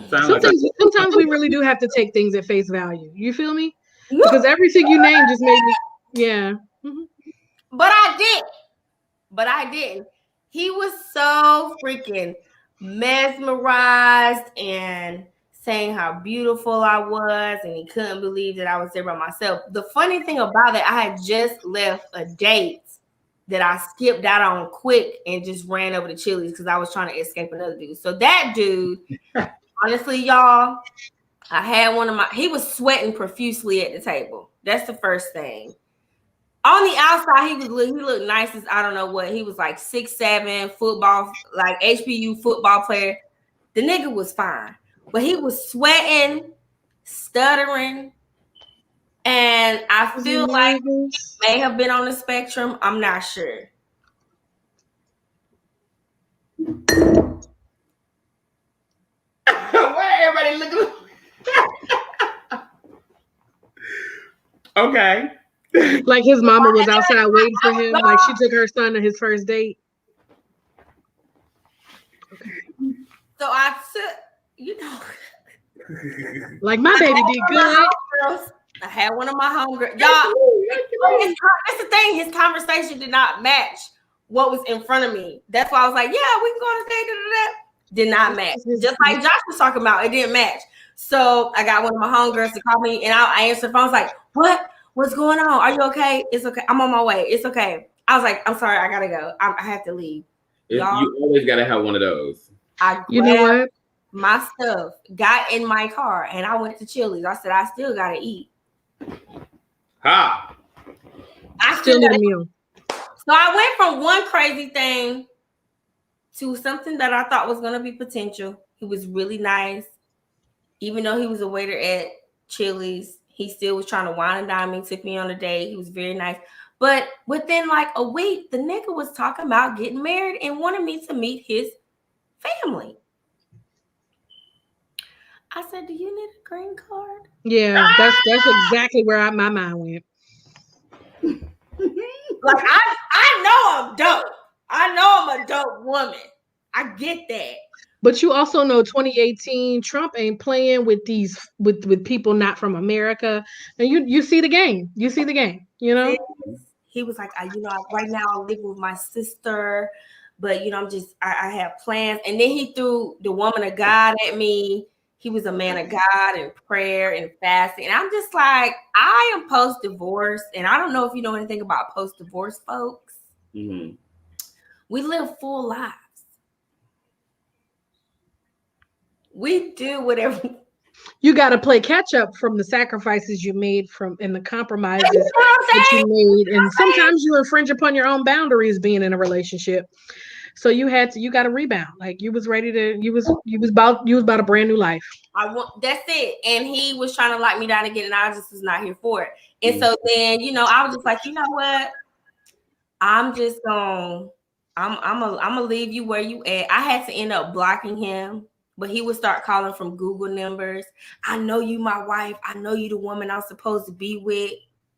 Sometimes we really do have to take things at face value. You feel me? Because everything you named just made me, yeah. Mm-hmm. But I didn't. He was so freaking mesmerized and saying how beautiful I was, and he couldn't believe that I was there by myself. The funny thing about it, I had just left a date that I skipped out on quick and just ran over to Chili's because I was trying to escape another dude. So that dude, honestly, y'all, I had he was sweating profusely at the table. That's the first thing. On the outside, he looked nice as I don't know what. He was 6'7", football, HBU football player. The nigga was fine, but he was sweating, stuttering, and I feel like he may have been on the spectrum. I'm not sure. Why everybody looking? Okay. Like his mama was outside waiting for him. Like she took her son to his first date. Okay. So I took, like my baby did good. I had one of my homegirls. Y'all, that's the thing. His conversation did not match what was in front of me. That's why I was like, yeah, we can go on a date. Did not match. Just like Josh was talking about, it didn't match. So I got one of my homegirls to call me, and I answered the phone. I was like, what? What's going on? Are you okay? It's okay. I'm on my way. It's okay. I was like, I'm sorry. I got to go. I have to leave. You always got to have one of those. You know what? My stuff, got in my car, and I went to Chili's. I said, I still got to eat. Ha! I still need a meal. So I went from one crazy thing to something that I thought was going to be potential. He was really nice. Even though he was a waiter at Chili's, he still was trying to wine and dine me, took me on a date. He was very nice. But within like a week, the nigga was talking about getting married and wanted me to meet his family. I said, do you need a green card? Yeah, that's exactly where my mind went. Like, I know I'm dope. I know I'm a dope woman. I get that. But you also know 2018, Trump ain't playing with these with people not from America. And you see the game. You see the game, you know? He was like, right now I live with my sister, but I have plans. And then he threw the woman of God at me. He was a man of God and prayer and fasting. And I'm just like, I am post-divorce. And I don't know if you know anything about post-divorce folks. Mm-hmm. We live full lives. We do whatever. You got to play catch up from the sacrifices you made and the compromises that you made. And sometimes you infringe upon your own boundaries being in a relationship. So you got to rebound. Like you was ready to, you was about a brand new life. That's it. And he was trying to lock me down again, and I just was not here for it. And so then, I was just like, you know what? I'm gonna leave you where you at. I had to end up blocking him, but he would start calling from Google numbers. I know you, my wife. I know you, the woman I'm supposed to be with.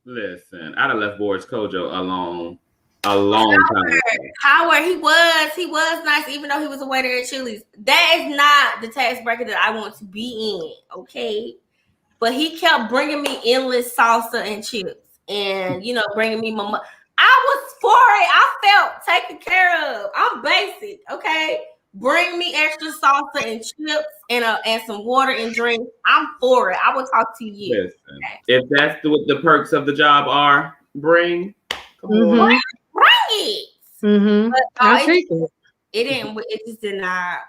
Listen, I'd have left Boris Kojo alone a long time. Howard, he was nice, even though he was a waiter at Chili's. That is not the tax bracket that I want to be in, okay? But he kept bringing me endless salsa and chips, and bringing me my. I was for it. I felt taken care of. I'm basic, okay? Bring me extra salsa and chips and some water and drink. I'm for it. I will talk to you. Listen, if that's what the perks of the job are, bring. Come on. Bring it. Mm-hmm. But I'll take it. It didn't. It just did not.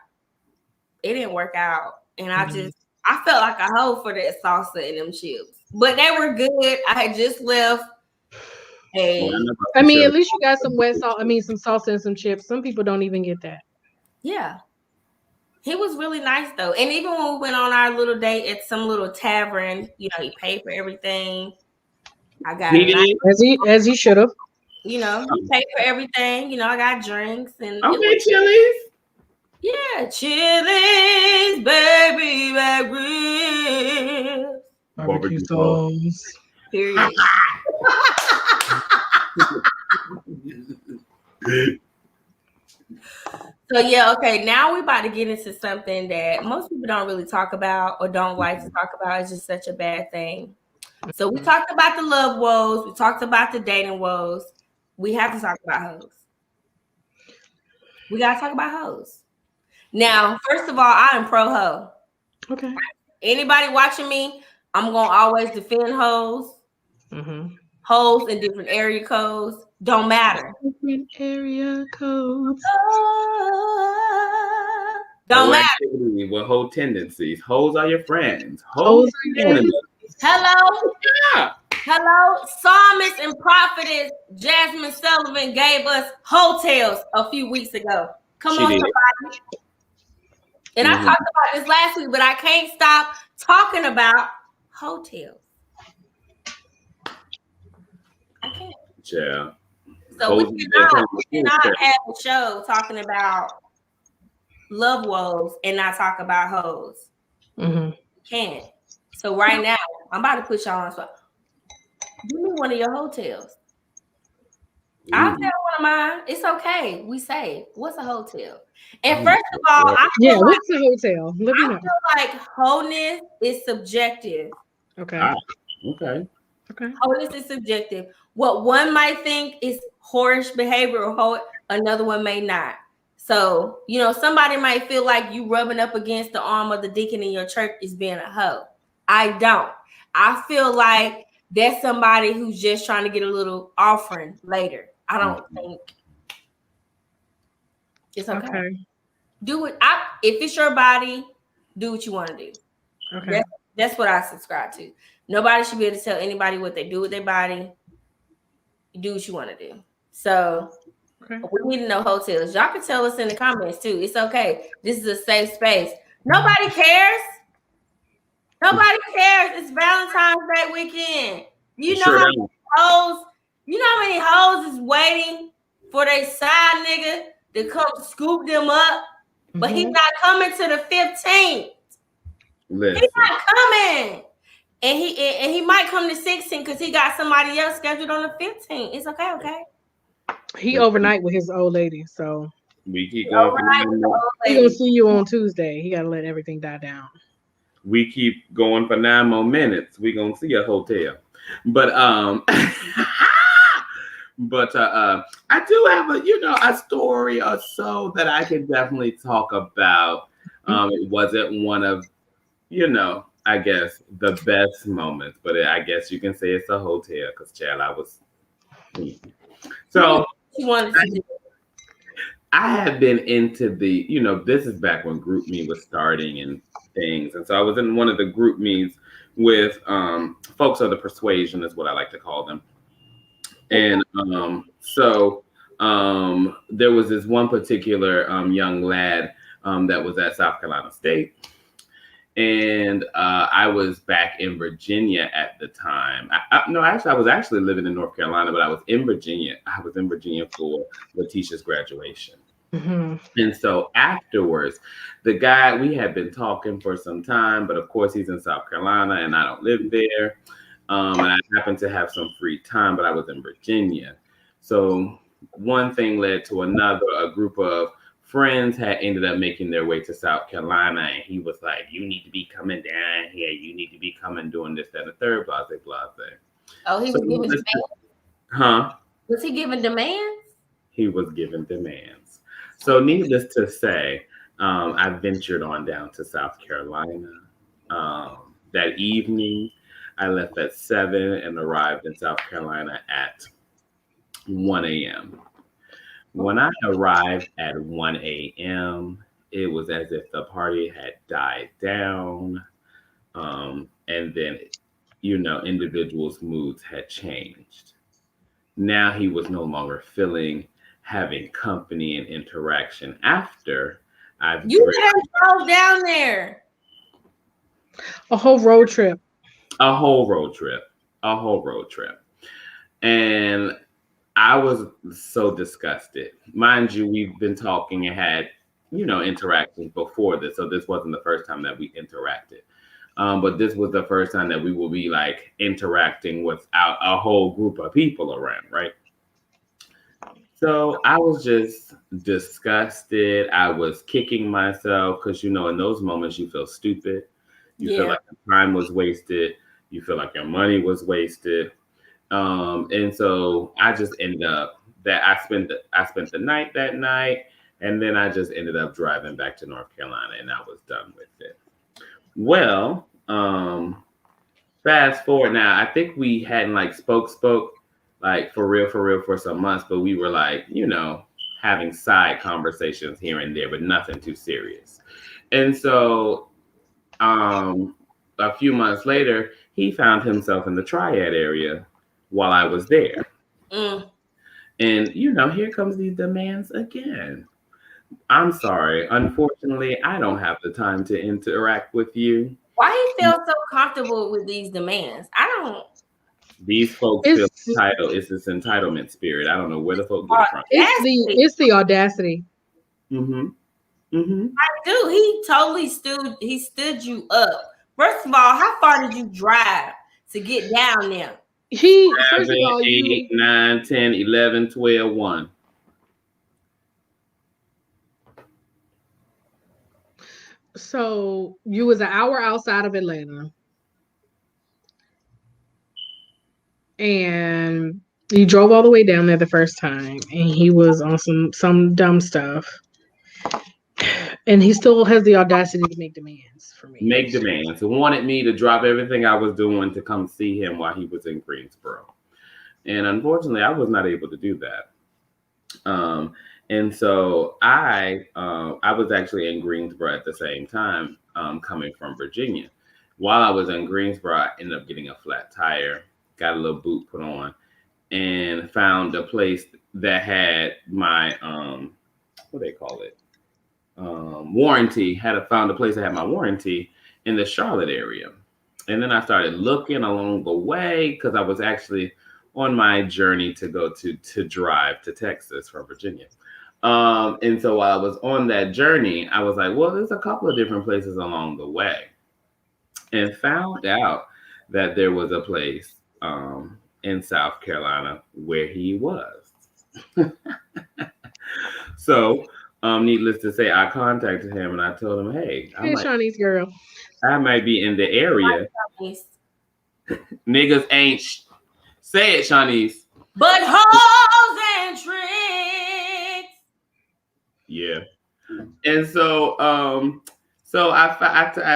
It didn't work out, and I felt like a hoe for that salsa and them chips. But they were good. I had just left. I mean, at least you got some wet salt. I mean, some salsa and some chips. Some people don't even get that. Yeah. He was really nice though. And even when we went on our little date at some little tavern, he paid for everything. I got as he should have. He paid for everything. I got drinks and okay, Chili's. Yeah, Chili's, baby, back ribs. Barbecue sauce. Period. So yeah, okay. Now we're about to get into something that most people don't really talk about or don't like to talk about. It's just such a bad thing. So we talked about the love woes. We talked about the dating woes. We have to talk about hoes. We gotta talk about hoes. Now, first of all, I am pro hoe. Okay. Anybody watching me, I'm gonna always defend hoes. Mm-hmm. Hoes in different area codes don't matter. Different area codes. Don't matter. With whole tendencies. Hoes are your friends. Hoes are your enemies. Hello. Yeah. Hello. Psalmist and prophetess Jasmine Sullivan gave us hotels a few weeks ago. Come on, somebody. And I talked about this last week, but I can't stop talking about hotels. I can't. Yeah. So we cannot have a show talking about love woes and not talk about hoes. Mm-hmm. Can't. So right now, I'm about to put y'all on spot. Give me one of your hotels. I'll tell one of mine. It's okay. We say, what's a hotel? And first of all, I Yeah, feel what's the hotel? Let me know. like wholeness is subjective. Okay. Okay. Wholeness is subjective. What one might think is whorish behavior or another one may not. So, somebody might feel like you rubbing up against the arm of the deacon in your church is being a hoe. I don't. I feel like that's somebody who's just trying to get a little offering later. I don't think it's okay. Do it. If it's your body, do what you want to do. Okay. That's what I subscribe to. Nobody should be able to tell anybody what they do with their body. You do what you want to do. So we need to know hotels. Y'all can tell us in the comments too. It's okay. This is a safe space. Nobody cares. Nobody cares. It's Valentine's Day weekend. You know how many hoes is waiting for their side nigga to come scoop them up, but he's not coming to the 15th. Listen. He's not coming. And he might come to 16 because he got somebody else scheduled on the 15th. It's okay. He overnight with his old lady, so we keep going. He gonna see you on Tuesday. He gotta let everything die down. We keep going for 9 more minutes. We gonna see a hotel, but but I do have a story or so that I can definitely talk about. It wasn't one of I guess the best moments, but I guess you can say it's a hotel because child, I was. So I have been into the, this is back when Group Me was starting and things. And so I was in one of the Group Me's with folks of the persuasion is what I like to call them. And so there was this one particular young lad that was at South Carolina State. And I was back in Virginia at the time. I was actually living in North Carolina, but I was in Virginia. I was in Virginia for Letitia's graduation. And so afterwards, the guy, we had been talking for some time, but of course he's in South Carolina and I don't live there. And I happened to have some free time, but I was in Virginia. So one thing led to another. A group of friends had ended up making their way to South Carolina, and he was like, you need to be coming down here. You need to be coming doing this, that, and the third, blase, blase. Oh, he was giving demands? Huh? Was he giving demands? He was giving demands. So needless to say, I ventured on down to South Carolina. That evening, I left at 7 and arrived in South Carolina at 1 a.m. When I arrived at 1 a.m., it was as if the party had died down. And then, individuals' moods had changed. Now he was no longer having company and interaction after You drove down there. A whole road trip. And I was so disgusted. Mind you, we've been talking and had, interactions before this. So this wasn't the first time that we interacted. But this was the first time that we will be like interacting without a whole group of people around, right? So I was just disgusted. I was kicking myself because, in those moments you feel stupid. You feel like the time was wasted. You feel like your money was wasted. And so I just ended up that I spent the night that night, and then I just ended up driving back to North Carolina, and I was done with it. Well, fast forward now, I think we hadn't spoke like for real for some months, but we were having side conversations here and there, but nothing too serious. And so a few months later, he found himself in the Triad area while I was there. And, here comes these demands again. I'm sorry. Unfortunately, I don't have the time to interact with you. Why do you feel so comfortable with these demands? I don't. These folks feel entitled. It's this entitlement spirit. I don't know where the folks get it from. It's the audacity. Mm-hmm. I do. He totally stood you up. First of all, how far did you drive to get down there? First of 7, all, 8, 9, 10, 11, 12, 1. So you was an hour outside of Atlanta, and you drove all the way down there the first time, and he was on some dumb stuff, and he still has the audacity to make demands for me. Make demands. He wanted me to drop everything I was doing to come see him while he was in Greensboro. And unfortunately, I was not able to do that. And so I was actually in Greensboro at the same time, coming from Virginia. While I was in Greensboro, I ended up getting a flat tire, got a little boot put on, and found a place that had my what do they call it? Warranty. Found a place that had my warranty in the Charlotte area. And then I started looking along the way because I was actually on my journey to go to drive to Texas from Virginia. And so while I was on that journey, I was like, well, there's a couple of different places along the way, and found out that there was a place in South Carolina where he was. So needless to say, I contacted him and I told him, hey, Shawnee's girl. I might be in the area. Niggas ain't say it, Shawnee's. But hoes and tricks. Yeah. And so I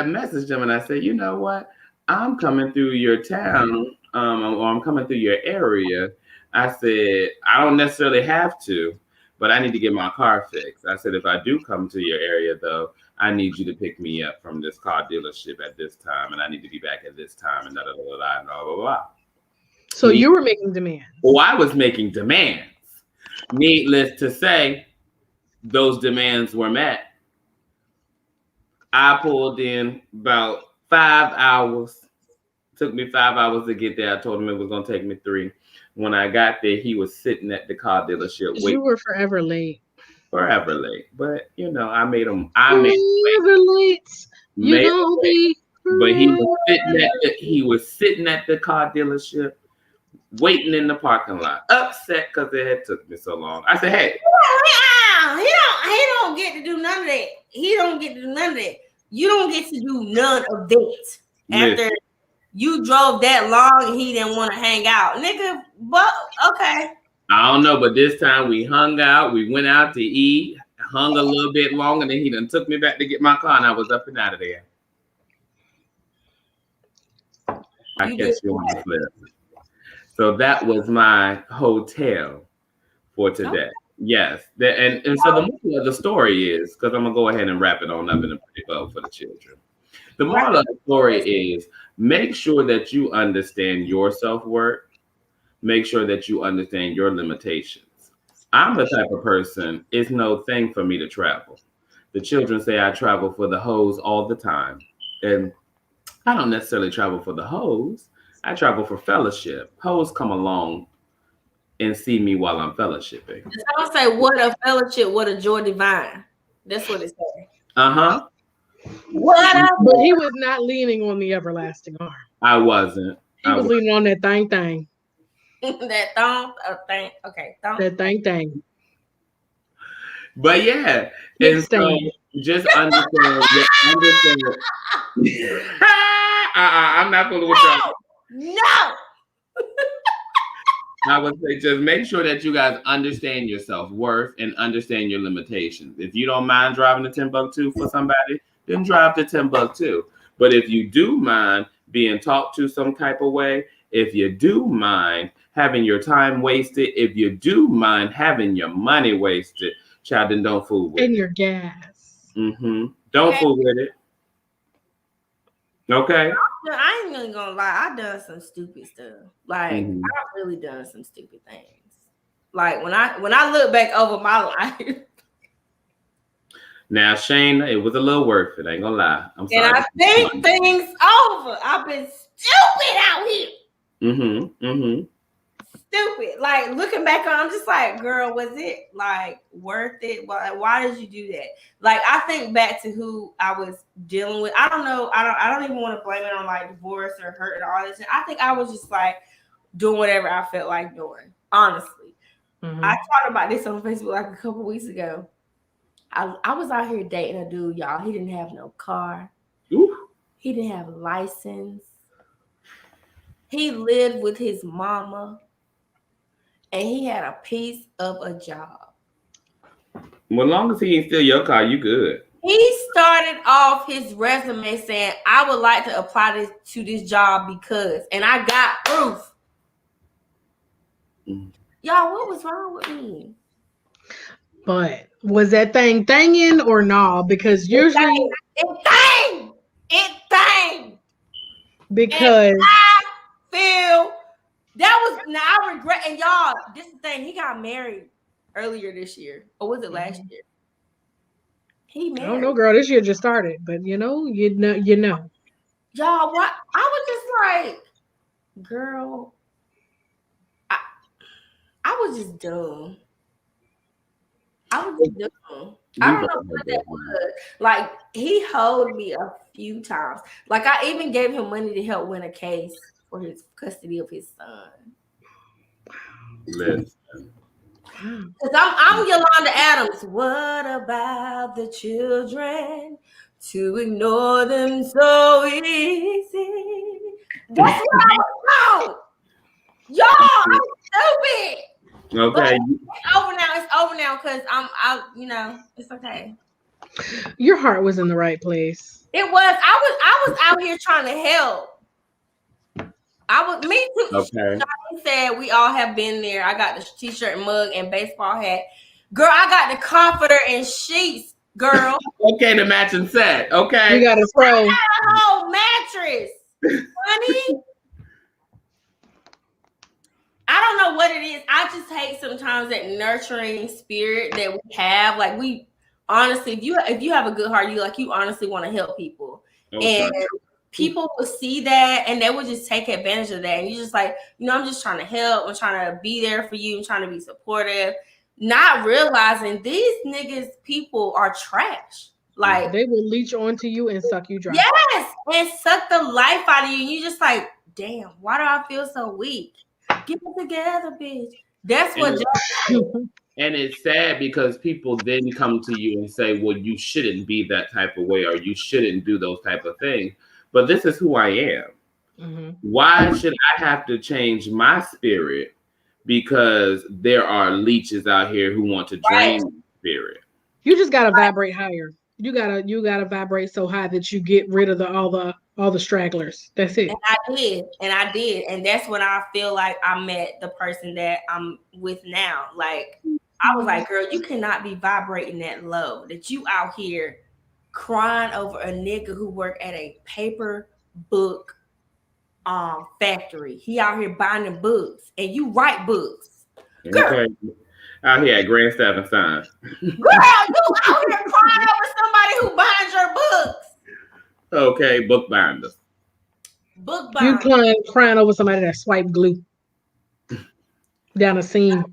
messaged him and I said, you know what? I'm coming through your town, or I'm coming through your area. I said, I don't necessarily have to, but I need to get my car fixed. I said, if I do come to your area, though, I need you to pick me up from this car dealership at this time, and I need to be back at this time, and blah, blah, blah, blah. So you were making demands. Well, I was making demands. Needless to say, those demands were met. I pulled in about 5 hours. Took me 5 hours to get there. I told him it was going to take me 3. When I got there, he was sitting at the car dealership waiting. You were forever late. Forever late. But, you know, I made him. Forever late. You don't be. But he was sitting at the car dealership, waiting in the parking lot, upset because it had took me so long. I said, hey. He don't get to do none of that. He don't get to do none of that. You don't get to do none of that. After you drove that long and he didn't want to hang out. Nigga, but okay. I don't know, but this time we hung out. We went out to eat, hung a little bit longer, and then he done took me back to get my car, and I was up and out of there. I catch you on the flip. So that was my hotel for today. Oh. Yes. And so the moral of the story is, because I'm going to go ahead and wrap it on up in a pretty bow for the children. The moral of the story is make sure that you understand your self-worth. Make sure that you understand your limitations. I'm the type of person, it's no thing for me to travel. The children say I travel for the hoes all the time. And I don't necessarily travel for the hoes. I travel for fellowship. Hoes come along and see me while I'm fellowshipping. Don't say what a fellowship, what a joy divine. That's what it says. Uh-huh. But he was not leaning on the everlasting arm. I wasn't. He was leaning on that thing. That thing. Okay. That thing. But yeah. And so just understand. I'm not fooling with y'all. No. I would say just make sure that you guys understand your self-worth and understand your limitations. If you don't mind driving to Timbuktu for somebody, then drive to Timbuktu. But if you do mind being talked to some type of way, if you do mind having your time wasted, if you do mind having your money wasted, child, then don't fool with it. And your gas. Don't fool with it. Okay. I ain't really gonna lie. I done some stupid stuff. Like I've really done some stupid things. Like when I look back over my life. Now, Shane, it was a little worth it. I ain't gonna lie. I'm sorry. And I think things over. I've been stupid out here. Stupid. Like looking back on, I'm just like, girl, was it like worth it? Why did you do that? Like I think back to who I was dealing with. I don't know. I don't even want to blame it on like divorce or hurt and all this. I think I was just like, doing whatever I felt like doing. Honestly, Mhm. I talked about this on Facebook like a couple weeks ago. I was out here dating a dude, y'all. He didn't have no car. Ooh. He didn't have a license. He lived with his mama, and he had a piece of a job. Well, as long as he ain't steal your car, you good. He started off his resume saying, I would like to apply to this job because, and I got proof. Y'all, what was wrong with me? But was that thing thanging or nah? Because usually, It thanged. because And I feel that was, now I regret, and y'all, this is the thing, he got married earlier this year. Or was it last year? He I married. don't know, girl. This year just started, but you know. Y'all, what? I was just like, girl, I was just dumb. I was just dumb. I don't know what that was. Like, he held me a few times. Like, I even gave him money to help win a case for his custody of his son. Listen. Because I'm Yolanda Adams. What about the children? To ignore them so easy. That's what I was told. Y'all, I'm stupid. Okay. But it's over now. It's over now because it's okay. Your heart was in the right place. It was. I was out here trying to help. Me too. Okay. She said we all have been there. I got the t-shirt, mug, and baseball hat. Girl, I got the comforter and sheets, girl. Okay, the matching set. Okay. You got to throw. I got a whole mattress, honey. I don't know what it is. I just hate sometimes that nurturing spirit that we have. Like, we honestly, if you have a good heart, you honestly want to help people. Okay. And people will see that and they will just take advantage of that. And you're just like, I'm just trying to help. I'm trying to be there for you. I'm trying to be supportive. Not realizing these niggas, people are trash. Like, they will leech onto you and suck you dry. Yes, and suck the life out of you. And you just like, damn, why do I feel so weak? Get it together, bitch. That's what. And it's sad because people then come to you and say, well, you shouldn't be that type of way, or you shouldn't do those type of things. But this is who I am. Mm-hmm. Why should I have to change my spirit because there are leeches out here who want to drain my spirit? You just gotta vibrate higher. You gotta vibrate so high that you get rid of all the stragglers. That's it. And I did. And that's when I feel like I met the person that I'm with now. Like, I was like, girl, you cannot be vibrating that low. That you out here crying over a nigga who worked at a paper book factory. He out here binding books, and you write books. Girl, okay. Out here at Grand Staff Signs. Girl, you out here crying over somebody who binds your books. Okay, bookbinders. You crying over somebody that swiped glue down a seam.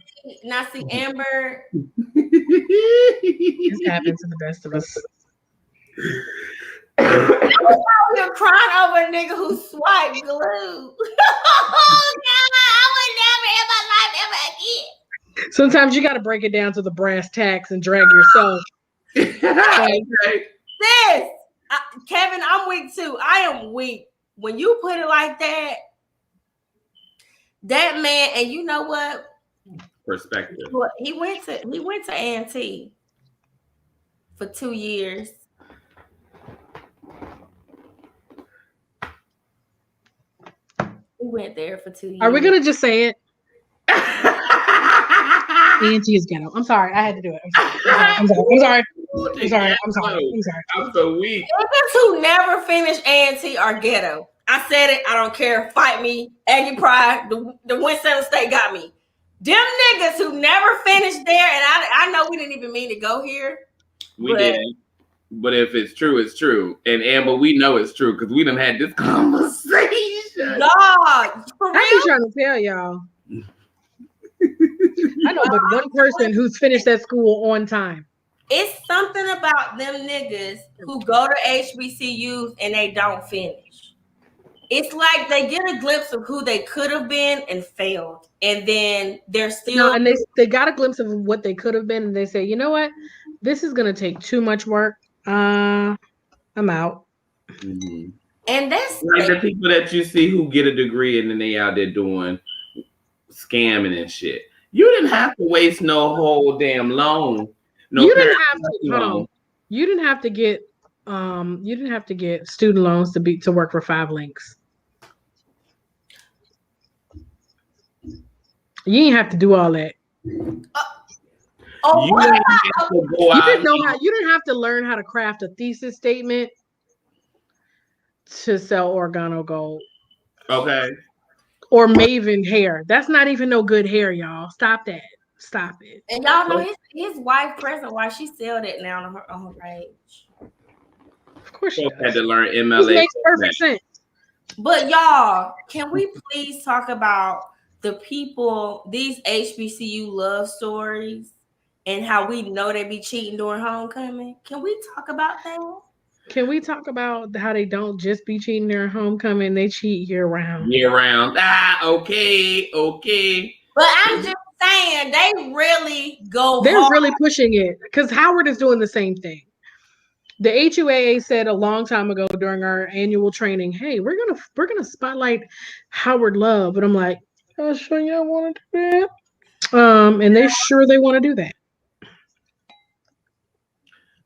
Now see, Amber. This happens to the best of us. You're crying over a nigga who swiped glue. Oh God, I would never in my life ever again. Sometimes you got to break it down to the brass tacks and drag yourself. Sis, Kevin, I'm weak too. I am weak. When you put it like that, that man, and you know what? Perspective. He went to A&T for 2 years. He went there for 2 years. Are we gonna just say it? A&T is ghetto. I'm sorry, I had to do it. I'm sorry. I'm so weak. Niggas who never finish A&T are ghetto. I said it. I don't care. Fight me. Aggie Pride. The Winston State got me. Them niggas who never finished there, and I know we didn't even mean to go here. We didn't. But if it's true, it's true. And Amber, we know it's true because we done had this conversation. Dog, for real? I ain't trying to tell y'all. I know but one person who's finished that school on time. It's something about them niggas who go to HBCUs and they don't finish. it's like they get a glimpse of who they could have been and failed, and then they're No, still. and they got a glimpse of what they could have been, and they say, you know what, this is gonna take too much work. I'm out. Mhm. And that's Like the people that you see who get a degree and then they out there doing scamming and shit. You didn't have to waste no whole damn loan. No, You didn't have to. loan. Hold on. You didn't have to get. You didn't have to get student loans to work for 5 links. You didn't have to do all that. oh, You what didn't about- have to go You out didn't know how. You didn't have to learn how to craft a thesis statement to sell organo gold Okay. or Maven hair. That's not even no good hair, y'all. Stop that. Stop it. and y'all know his wife, present wife, she sold it now on her page. Of course you Had to learn This MLA. makes perfect sense. But y'all, can we please talk about the people, these HBCU love stories, and how we know they be cheating during homecoming? Can we talk about that? Can we talk about how they don't just be cheating during homecoming? They cheat year round. Year round. Okay. But I'm just saying, they really go They're hard. really pushing it because Howard is doing the same thing. The HUAA said a long time ago during our annual training, "Hey, we're gonna spotlight Howard Love," but I'm like, "Oh, sure, y'all want to do that?" And they want to do that.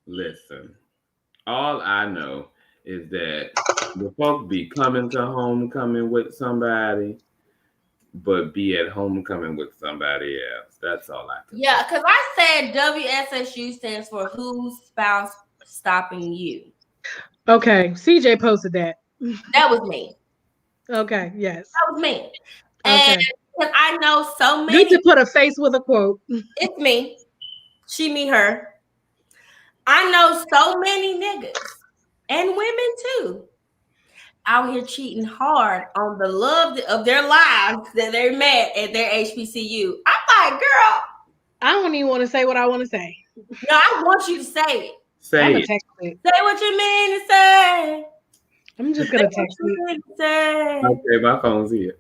Listen, all I know is that the folks be coming to homecoming with somebody, but be at homecoming with somebody else. That's all I can Yeah, because I said WSSU stands for Whose Spouse Stopping You. Okay, CJ posted that. That was me. Okay, yes. That was me. Okay. And because I know so Good many. to put a face with a quote. It's me. She, me, her. I know so many niggas and women too out here cheating hard on the love of their lives that they met at their HBCU. I'm like, girl, I don't even want to say what I want to say. no, I want you to say it. say. I'm It. text it. Say what you mean to say. I'm just gonna Say what text you it. mean to say. Okay, my phone's here.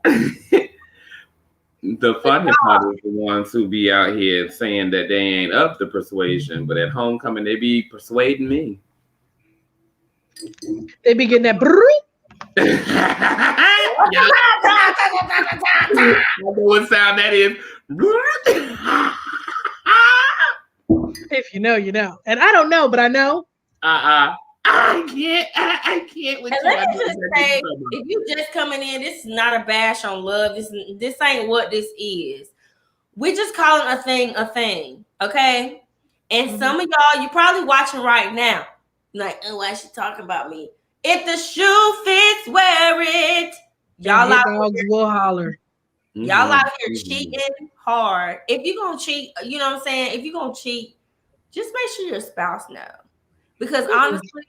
The funny part is the ones who be out here saying that they ain't up to persuasion, but at homecoming they be persuading me. They be getting that. Yeah. I know what sound that is. If you know, you know. And I don't know, but I know. I can't with And you. let me just say, if you just coming in, this is not a bash on love. This ain't what this is. We just calling a thing, okay? And some of y'all, you probably watching right now, like, oh, why is she talking about me? If the shoe fits, wear it. Y'all out dogs will holler. Y'all out here cheating hard. If you're gonna cheat, you know what I'm saying? If you're gonna cheat, just make sure your spouse knows. Because honestly,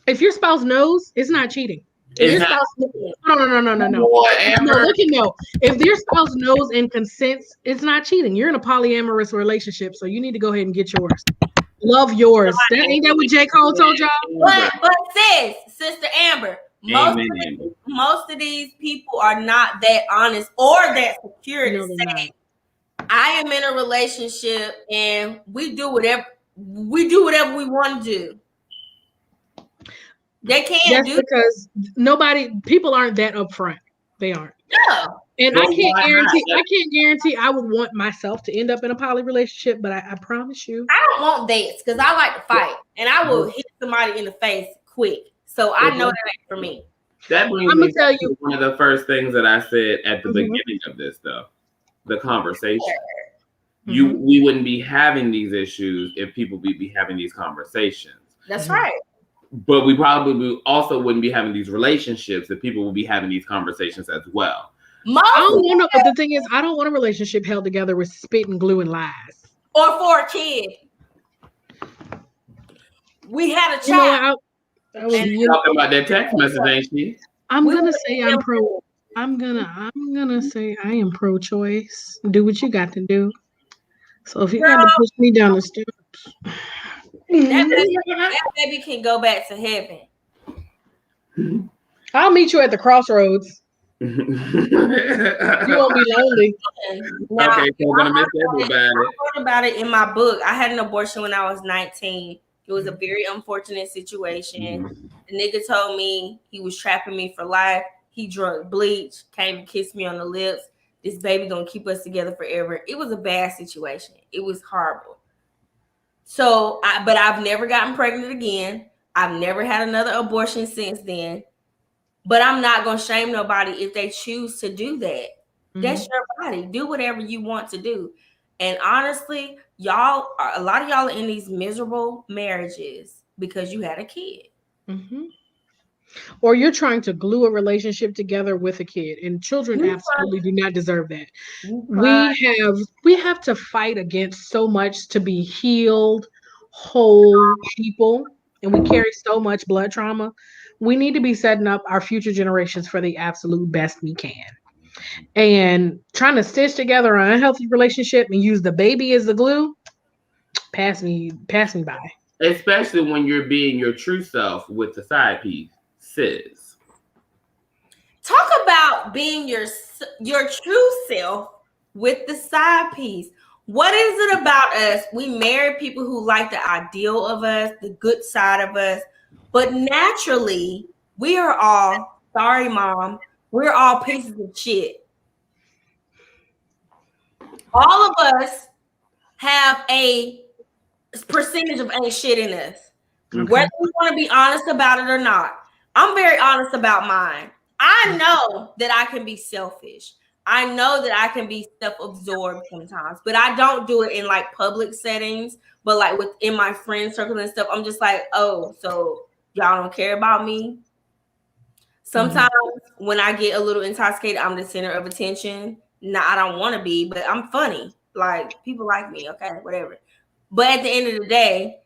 if your spouse knows, it's not cheating. If your spouse, no. No. If your spouse knows and consents, it's not cheating. You're in a polyamorous relationship, so you need to go ahead and get yours. Love yours. Ain't that what J. Cole told y'all? But Sister Amber, most of these people are not that honest or that secure to say, I am in a relationship and we do whatever we want to do. They can't do because people aren't that upfront. They aren't. No. And I can't guarantee I would want myself to end up in a poly relationship, but I promise you. I don't want dates because I like to fight and I will hit somebody in the face quick. So I know that ain't for me. That brings me to one of the first things that I said at the beginning of this, though. The conversation. We wouldn't be having these issues if people would be having these conversations. That's right. But we probably also wouldn't be having these relationships if people would be having these conversations as well. But the thing is, I don't want a relationship held together with spit and glue and lies. Or for a kid. We had a child. She's talking about that text message, ain't she? I'm gonna say I'm pro. I'm gonna say I am pro-choice. Do what you got to do. So if you got to push me down the steps, that baby can go back to heaven. I'll meet you at the crossroads. You You won't be lonely. Now, okay, so I'm gonna miss I everybody. wrote about it in my book. I had an abortion when I was 19. It was a very unfortunate situation. The nigga told me he was trapping me for life. He drunk bleach, came and kissed me on the lips. This baby gonna keep us together forever. It was a bad situation. It was horrible. So, but I've never gotten pregnant again. I've never had another abortion since then. But I'm not gonna shame nobody if they choose to do that. That's your body. Do whatever you want to do. And honestly, a lot of y'all are in these miserable marriages because you had a kid. Mm-hmm. Or you're trying to glue a relationship together with a kid, and children You absolutely do not deserve that. You cried. We have to fight against so much to be healed, whole people, and we carry so much blood trauma. We need to be setting up our future generations for the absolute best we can. And trying to stitch together an unhealthy relationship and use the baby as the glue, pass me by. Especially when you're being your true self with the side piece, sis. Talk about being your true self with the side piece. What is it about us? We marry people who like the ideal of us, the good side of us, but naturally, we are all, sorry, mom, we're all pieces of shit. All of us have a percentage of ain't shit in us. Okay. Whether we want to be honest about it or not. I'm very honest about mine. I know that I can be selfish. I know that I can be self-absorbed sometimes, but I don't do it in like public settings, but like within my friend circle and stuff. I'm just like, oh, so y'all don't care about me. Sometimes when I get a little intoxicated, I'm the center of attention. Nah, I don't want to be, but I'm funny. Like people like me, okay, whatever. But at the end of the day,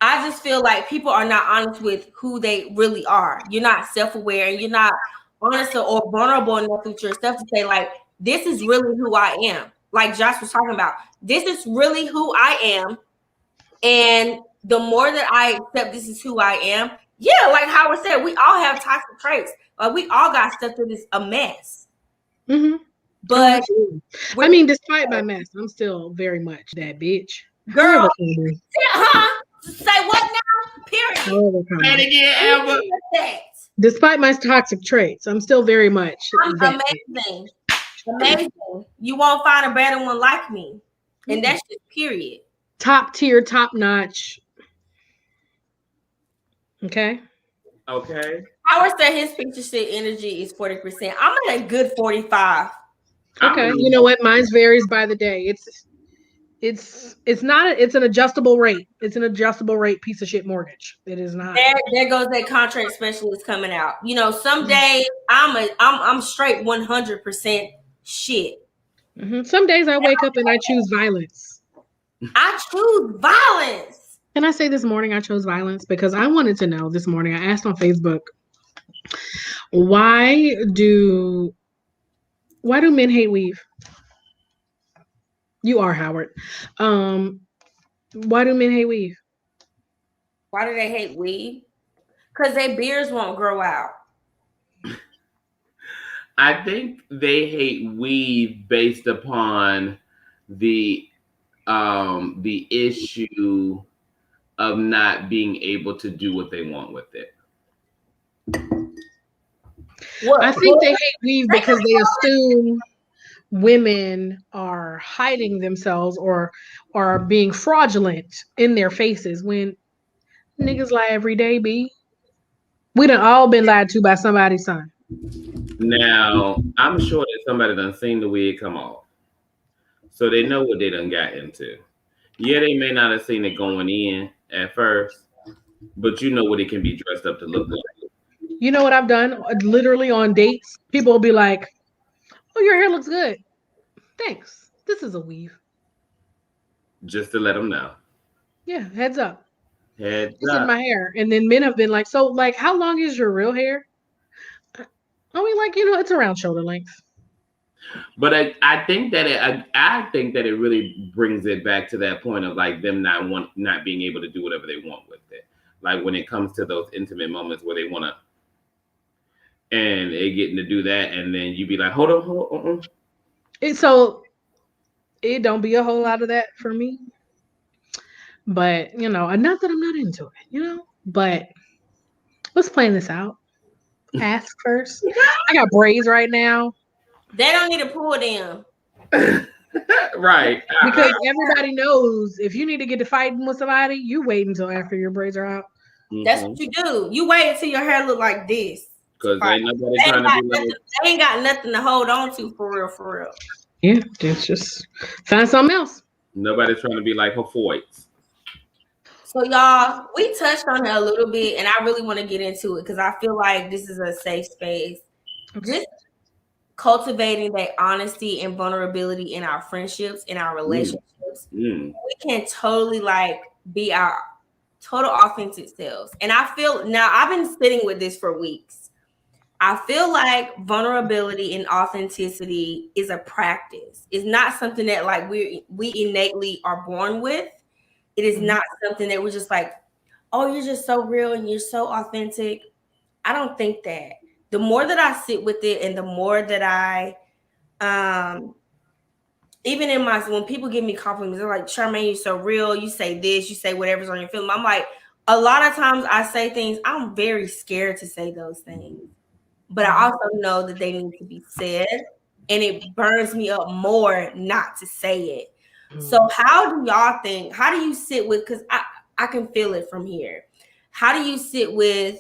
I just feel like people are not honest with who they really are. You're not self-aware and you're not honest or vulnerable enough with yourself to say, like, this is really who I am. Like Josh was talking about, this is really who I am. And the more that I accept this is who I am, yeah, like Howard said, we all have toxic traits. Like we all got stuff that is a mess. Mm-hmm. But I mean, despite my mess, I'm still very much that bitch. girl, say what now? Period. And again, Amber. Despite my toxic traits, I'm still very much amazing. Amazing. You won't find a better one like me. And that's just period. Top tier, top notch. Okay. Howard said his picture shit energy is 40%. I'm at a good 45. Okay. You know what? Mine varies by the day. It's an adjustable rate. It's an adjustable rate piece of shit mortgage. It is not. There goes that contract specialist coming out. You know, some days I'm straight 100% shit. Mm-hmm. Some days I wake up and I choose violence. I choose violence. Can I say this morning I chose violence? Because I wanted to know this morning. I asked on Facebook, why do men hate weave? You are Howard. Why do men hate weave? Why do they hate weave? Because their beards won't grow out. I think they hate weave based upon the issue of not being able to do what they want with it. I think they hate weave because they assume women are hiding themselves or are being fraudulent in their faces when niggas lie every day, B. We done all been lied to by somebody's son. Now, I'm sure that somebody done seen the wig come off. So they know what they done got into. Yeah, they may not have seen it going in at first, but you know what it can be dressed up to look like. You know what I've done? Literally on dates, people will be like, oh, your hair looks good. Thanks. This is a weave. Just to let them know. Yeah, heads up. This is my hair. And then men have been like, so like, how long is your real hair? I mean, like, it's around shoulder length. But I think that it really brings it back to that point of like them not being able to do whatever they want with it. Like when it comes to those intimate moments where they want to and they getting to do that, and then you be like, hold on. So it don't be a whole lot of that for me. But not that I'm not into it, but let's plan this out. Ask first. I got braids right now. They don't need to pull them. Right. Because everybody knows if you need to get to fighting with somebody, you wait until after your braids are out. That's what you do. You wait until your hair look like this. Because ain't nobody trying to be like... They ain't got nothing to hold on to for real. Yeah, just find something else. Nobody's trying to be like Heauxs. So y'all, we touched on it a little bit, and I really want to get into it because I feel like this is a safe space. Okay. Just cultivating that honesty and vulnerability in our friendships, in our relationships. We can totally be our total authentic selves. And I feel now I've been sitting with this for weeks. I feel like vulnerability and authenticity is a practice. It's not something that we innately are born with. It is not something that we're just like, oh, you're just so real and you're so authentic. I don't think that. The more that I sit with it and the more that I, even in when people give me compliments, they're like, Charmaine, you're so real. You say this, you say whatever's on your film. I'm like, a lot of times I say things, I'm very scared to say those things. But I also know that they need to be said. And it burns me up more not to say it. So how do y'all think, how do you sit with, because I can feel it from here. How do you sit with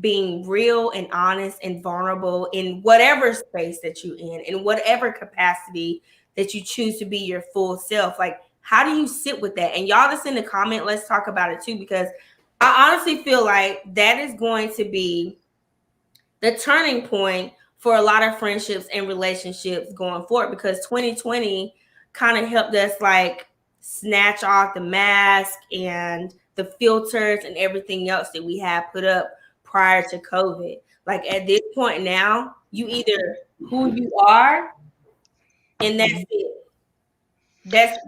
being real and honest and vulnerable in whatever space that you're in whatever capacity that you choose to be your full self? Like, how do you sit with that? And y'all that's in the comment, let's talk about it too, because I honestly feel like that is going to be the turning point for a lot of friendships and relationships going forward, because 2020 kind of helped us snatch off the mask and the filters and everything else that we had put up prior to COVID. At this point now, you either who you are and that's it. That's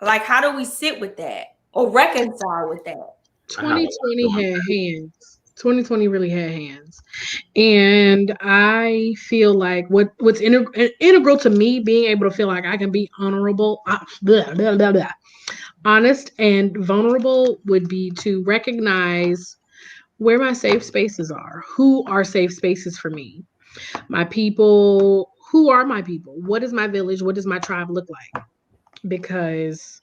how do we sit with that or reconcile with that? 2020 had hands. 2020 really had hands. And I feel like what's integral to me being able to feel like I can be honorable, honest and vulnerable would be to recognize where my safe spaces are. Who are safe spaces for me? My people. Who are my people? What is my village? What does my tribe look like? Because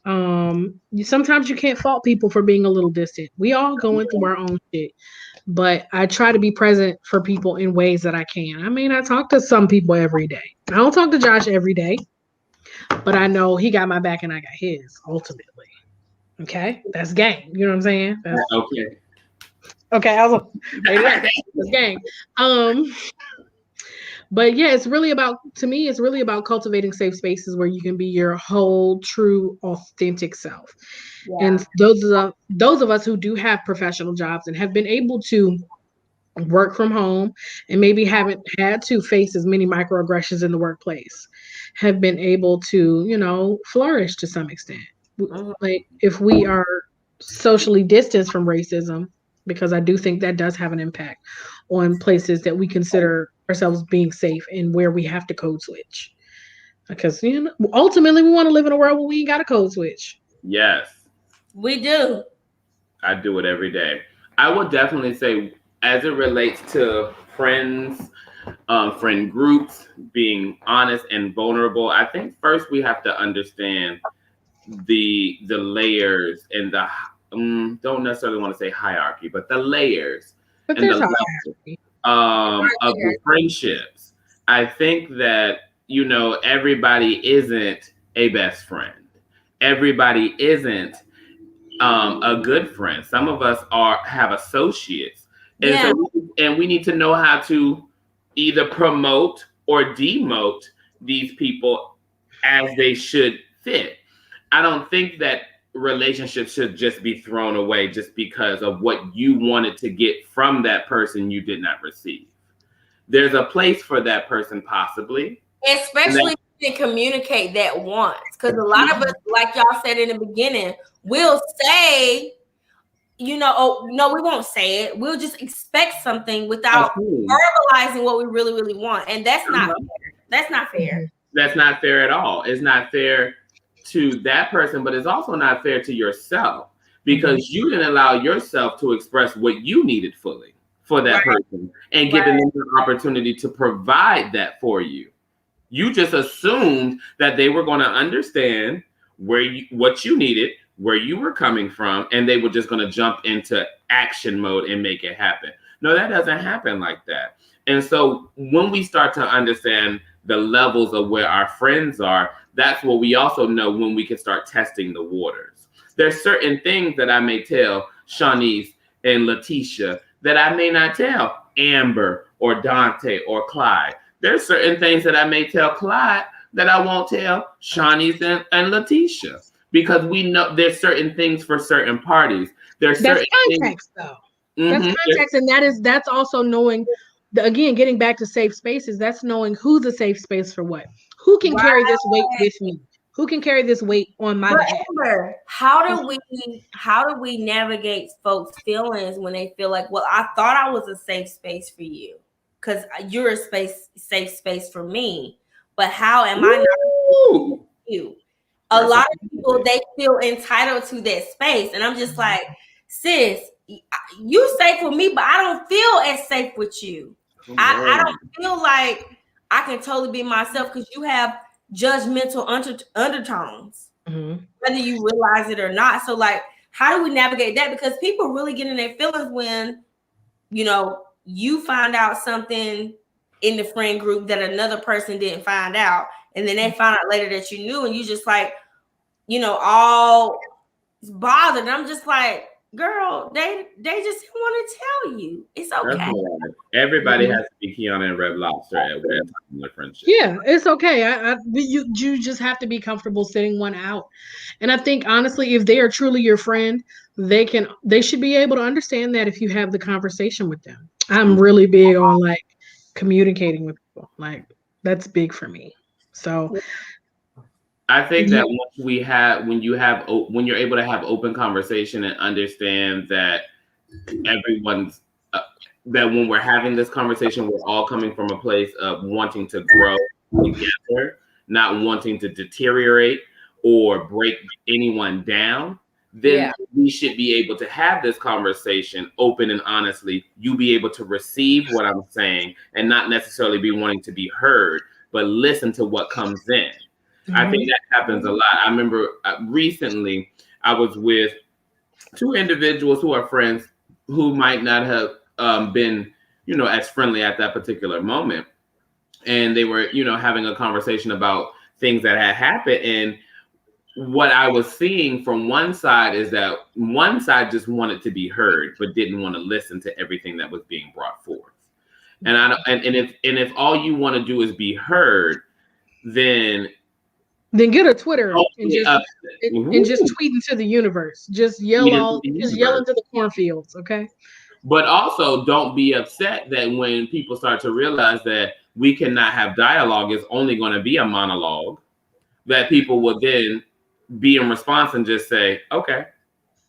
sometimes you can't fault people for being a little distant. We all going through our own shit. But I try to be present for people in ways that I can. I mean, I talk to some people every day. I don't talk to Josh every day, but I know he got my back and I got his, ultimately. Okay? That's gang. You know what I'm saying? Okay. Okay, that's gang. But yeah, it's really about cultivating safe spaces where you can be your whole, true, authentic self. Yeah. And those of us who do have professional jobs and have been able to work from home and maybe haven't had to face as many microaggressions in the workplace have been able to, flourish to some extent. Like if we are socially distanced from racism, because I do think that does have an impact on places that we consider ourselves being safe and where we have to code switch. Because ultimately we want to live in a world where we ain't got a code switch. Yes. We do. I do it every day. I would definitely say, as it relates to friends, friend groups, being honest and vulnerable, I think first we have to understand the layers and the don't necessarily want to say hierarchy, but the layers but and the levels of the friendships. I think that everybody isn't a best friend. Everybody isn't a good friend. Some of us have associates, and we need to know how to either promote or demote these people as they should fit. I don't think that relationships should just be thrown away just because of what you wanted to get from that person you did not receive. There's a place for that person, possibly. Especially if you can communicate that once. Because a lot of us, like y'all said in the beginning, will say, oh no, we won't say it. We'll just expect something without Assume. verbalizing what we really, really want. And that's not Uh-huh. fair. That's not fair. That's not fair at all. It's not fair to that person, but it's also not fair to yourself because you didn't allow yourself to express what you needed fully for that person and giving them the opportunity to provide that for you. You just assumed that they were going to understand what you needed, where you were coming from, and they were just going to jump into action mode and make it happen. No, that doesn't happen like that. And so when we start to understand the levels of where our friends are, that's what we also know when we can start testing the waters. There's certain things that I may tell Shanice and Letitia that I may not tell Amber or Dante or Clyde. There's certain things that I may tell Clyde that I won't tell Shanice and Letitia, because we know there's certain things for certain parties. There's that's certain context, things, though. That's context, and that's also knowing. Again, getting back to safe spaces, that's knowing who's a safe space for what. Who can carry this weight with me? Who can carry this weight on my behalf? Amber, how do we navigate folks' feelings when they feel like, well, I thought I was a safe space for you because you're a safe space for me, but how am I not you? A lot of people, they feel entitled to that space, and I'm just like, sis, you safe with me, but I don't feel as safe with you. I don't feel like I can totally be myself because you have judgmental undertones, whether you realize it or not. So, like, how do we navigate that? Because people really get in their feelings when, you find out something in the friend group that another person didn't find out, and then they find out later that you knew, and you just like, all bothered. And I'm just like, girl, they just want to tell you it's okay. Everybody has to be Kiana and Red Lobster at one time in their friendship. Yeah, it's okay. You just have to be comfortable sitting one out. And I think honestly, if they are truly your friend, they should be able to understand that if you have the conversation with them. I'm really big on like communicating with people. Like that's big for me. So I think that when you're able to have open conversation and understand that everyone's that when we're having this conversation, we're all coming from a place of wanting to grow together, not wanting to deteriorate or break anyone down, then we should be able to have this conversation open and honestly. You be able to receive what I'm saying and not necessarily be wanting to be heard, but listen to what comes in. I think that happens a lot. I remember recently I was with two individuals who are friends who might not have been, as friendly at that particular moment. And they were, having a conversation about things that had happened. And what I was seeing from one side is that one side just wanted to be heard, but didn't want to listen to everything that was being brought forth. And if all you want to do is be heard, then get a Twitter and just tweet into the universe. Just yell into the cornfields, okay? But also don't be upset that when people start to realize that we cannot have dialogue, it's only going to be a monologue, that people will then be in response and just say, okay,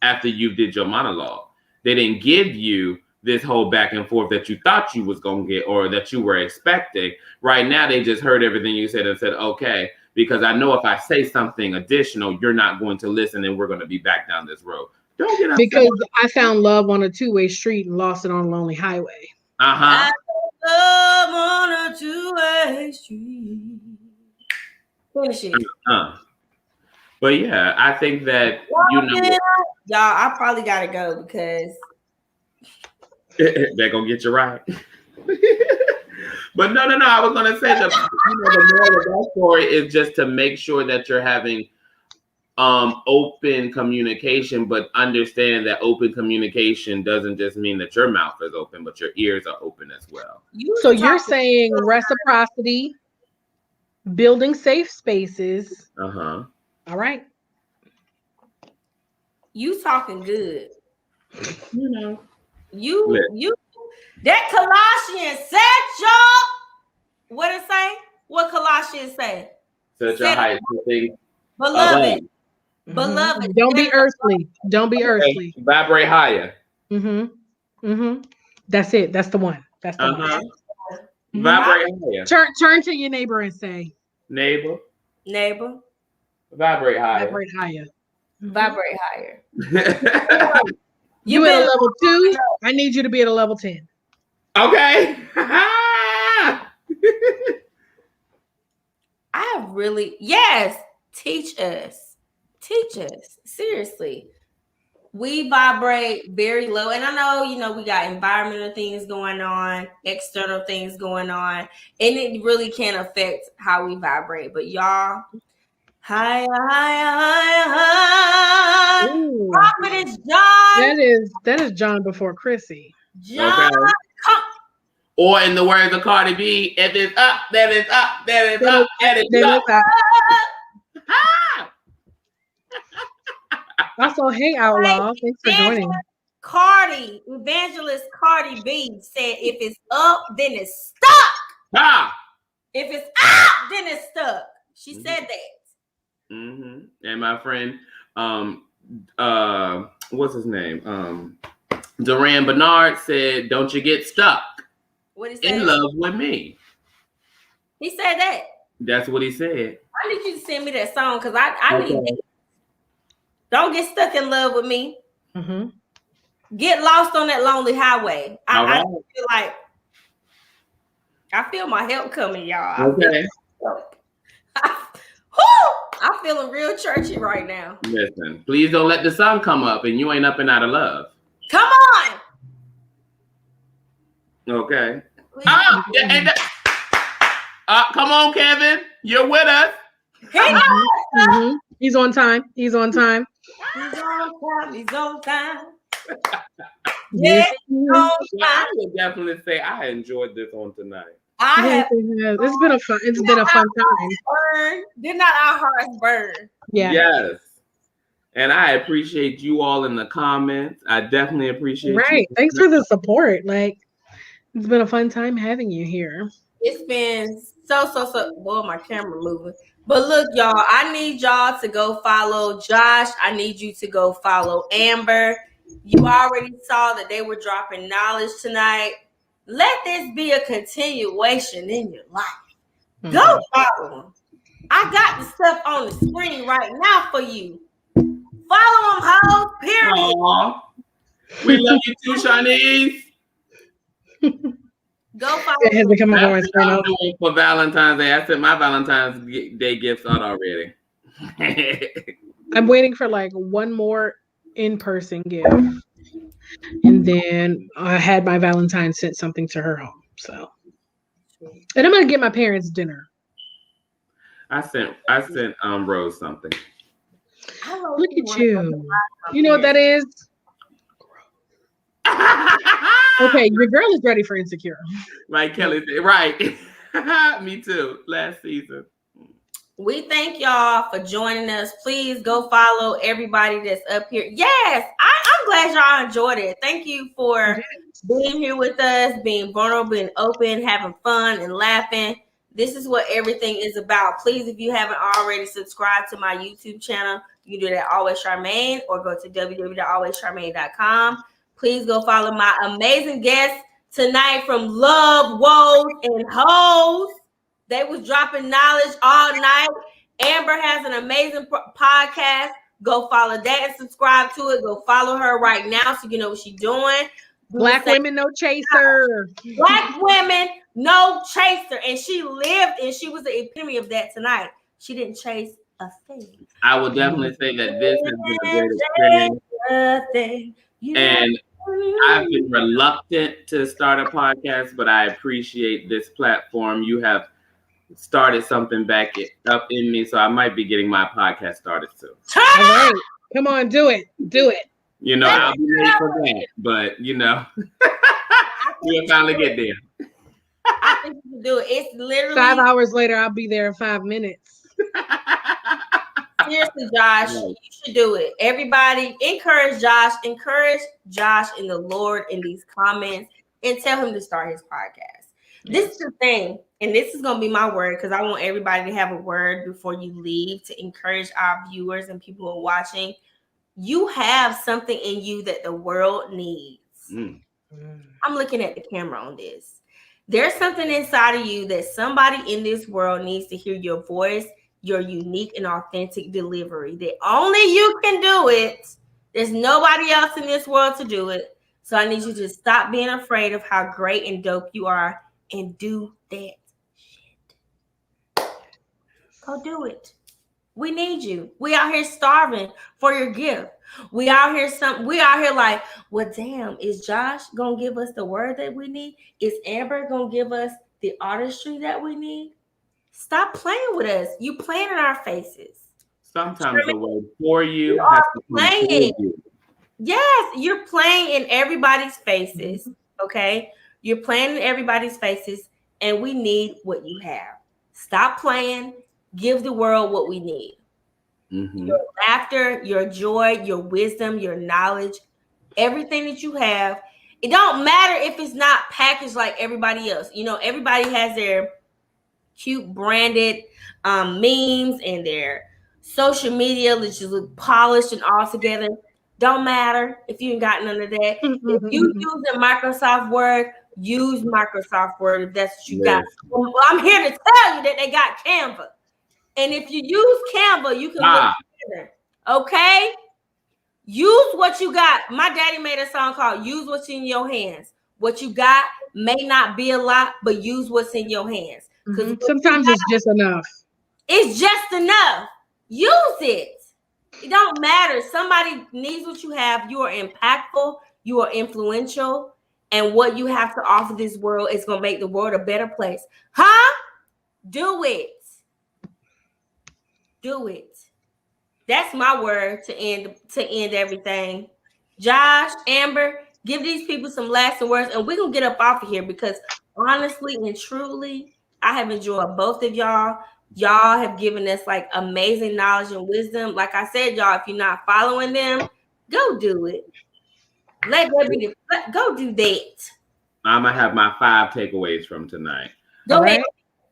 after you did your monologue. They didn't give you this whole back and forth that you thought you was going to get or that you were expecting. Right now, they just heard everything you said and said, okay, because I know if I say something additional, you're not going to listen and we're going to be back down this road. Don't get upset. Because I found love on a two-way street and lost it on a lonely highway. I found love on a two-way street. Finish it. But yeah, I think that, y'all, I probably got to go because they're going to get you right. But no. I was going to say the moral of that story is just to make sure that you're having open communication, but understand that open communication doesn't just mean that your mouth is open, but your ears are open as well. So you're saying reciprocity, building safe spaces. All right. You talking good. You that Colossians said, y'all. What it say? What Colossians say? Such a height to think beloved. Beloved. Don't be earthly. Don't be earthly. Vibrate higher. That's it. That's the one. That's the one. Vibrate higher. Turn to your neighbor and say, Neighbor. vibrate Vibrate higher. higher. Vibrate higher. You at a level 2. I need you to be at a level 10. Okay. Yes, teach us. Seriously. We vibrate very low. And I know, we got environmental things going on, external things going on, and it really can affect how we vibrate. But y'all, higher. Prophet is John. That is John before Chrissy. John. Okay. Or in the words of Cardi B, if it's up, then it's up, then it's up, then it's up. Also, hey, Outlaw, thanks for joining. Evangelist Cardi B said, if it's up, then it's stuck. If it's up, then it's stuck. She said that. And my friend, what's his name? Duran Bernard said, don't you get stuck in love with me. He said that. That's what he said. I need you to send me that song because I need it. Don't get stuck in love with me. Get lost on that lonely highway. I feel my help coming, y'all. Okay. I'm feeling real churchy right now. Listen, please don't let the sun come up and you ain't up and out of love. Come on. Okay. Come on, Kevin. You're with us. He's on time. He's on time. Yeah, I would definitely say I enjoyed this on tonight. It's been a fun time. Did not our hearts burn? Yeah. Yes. And I appreciate you all in the comments. I definitely appreciate you. Thanks for the support. It's been a fun time having you here. It's been so. Boy, my camera moving. But look, y'all, I need y'all to go follow Josh. I need you to go follow Amber. You already saw that they were dropping knowledge tonight. Let this be a continuation in your life. Go follow them. I got the stuff on the screen right now for you. Follow them, Heauxs, period. Aww. We love you too, Shanice. Go follow them. I'm doing for Valentine's Day. I sent my Valentine's Day gifts out already. I'm waiting for one more in-person gift. And then I had my Valentine sent something to her home. So, and I'm gonna get my parents dinner. I sent Rose something. Look at you. You know what that is? Okay, your girl is ready for Insecure. Like Kelly said, right. Me too. Last season. We thank y'all for joining us. Please go follow everybody that's up here. Yes, I'm glad y'all enjoyed it. Thank you for being here with us, being vulnerable, being open, having fun, and laughing. This is what everything is about. Please, if you haven't already subscribed to my YouTube channel, you can do that Always Charmaine, or go to www.alwayscharmaine.com. Please go follow my amazing guests tonight from Love, Woes, and Heauxs. They was dropping knowledge all night. Amber has an amazing podcast. Go follow that and subscribe to it. Go follow her right now so you know what she's doing. Black women, no chaser. Black women, no chaser. And she lived, and she was the epitome of that tonight. She didn't chase a thing. I would definitely say that this has been a great experience. And I've been reluctant to start a podcast, but I appreciate this platform. You have started something back up in me, so I might be getting my podcast started soon. All right. Come on, do it. I'll be ready for that, but we'll finally get there. I think you can do it. It's literally 5 hours later. I'll be there in 5 minutes. Seriously, Josh, you should do it. Everybody, encourage Josh in the Lord in these comments, and tell him to start his podcast. This is the thing, and this is going to be my word because I want everybody to have a word before you leave to encourage our viewers and people who are watching. You have something in you that the world needs. I'm looking at the camera on this. There's something inside of you that somebody in this world needs to hear your voice, your unique and authentic delivery. That only you can do it. There's nobody else in this world to do it. So I need you to stop being afraid of how great and dope you are and do that shit. Go do it. We need you. We out here starving for your gift. We out here like, well, damn, is Josh gonna give us the word that we need? Is Amber gonna give us the artistry that we need? Stop playing with us. You playing in our faces. Sometimes the word for you You has are to come playing. for you. Yes, you're playing in everybody's faces. Okay, you're playing in everybody's faces, and we need what you have. Stop playing. Give the world what we need. Your laughter, your joy, your wisdom, your knowledge, everything that you have. It don't matter if it's not packaged like everybody else. You know, everybody has their cute branded memes and their social media, which is look polished and all together. Don't matter if you ain't got none of that. If you use a Microsoft Word, use Microsoft Word if that's what you got. Well, I'm here to tell you that they got Canva. And if you use Canva, you can look together. Okay? Use what you got. My daddy made a song called Use What's in Your Hands. What you got may not be a lot, but use what's in your hands. Because sometimes it's just enough. It's just enough. Use it. It don't matter. Somebody needs what you have. You are impactful. You are influential. And what you have to offer this world is going to make the world a better place. Huh? Do it. Do it. That's my word to end everything. Josh, Amber, give these people some lasting words, and we're gonna get up off of here because honestly and truly, I have enjoyed both of y'all. Y'all have given us like amazing knowledge and wisdom. Like I said, y'all, if you're not following them, go do it. Go do that. I'm gonna have my 5 takeaways from tonight. Go ahead.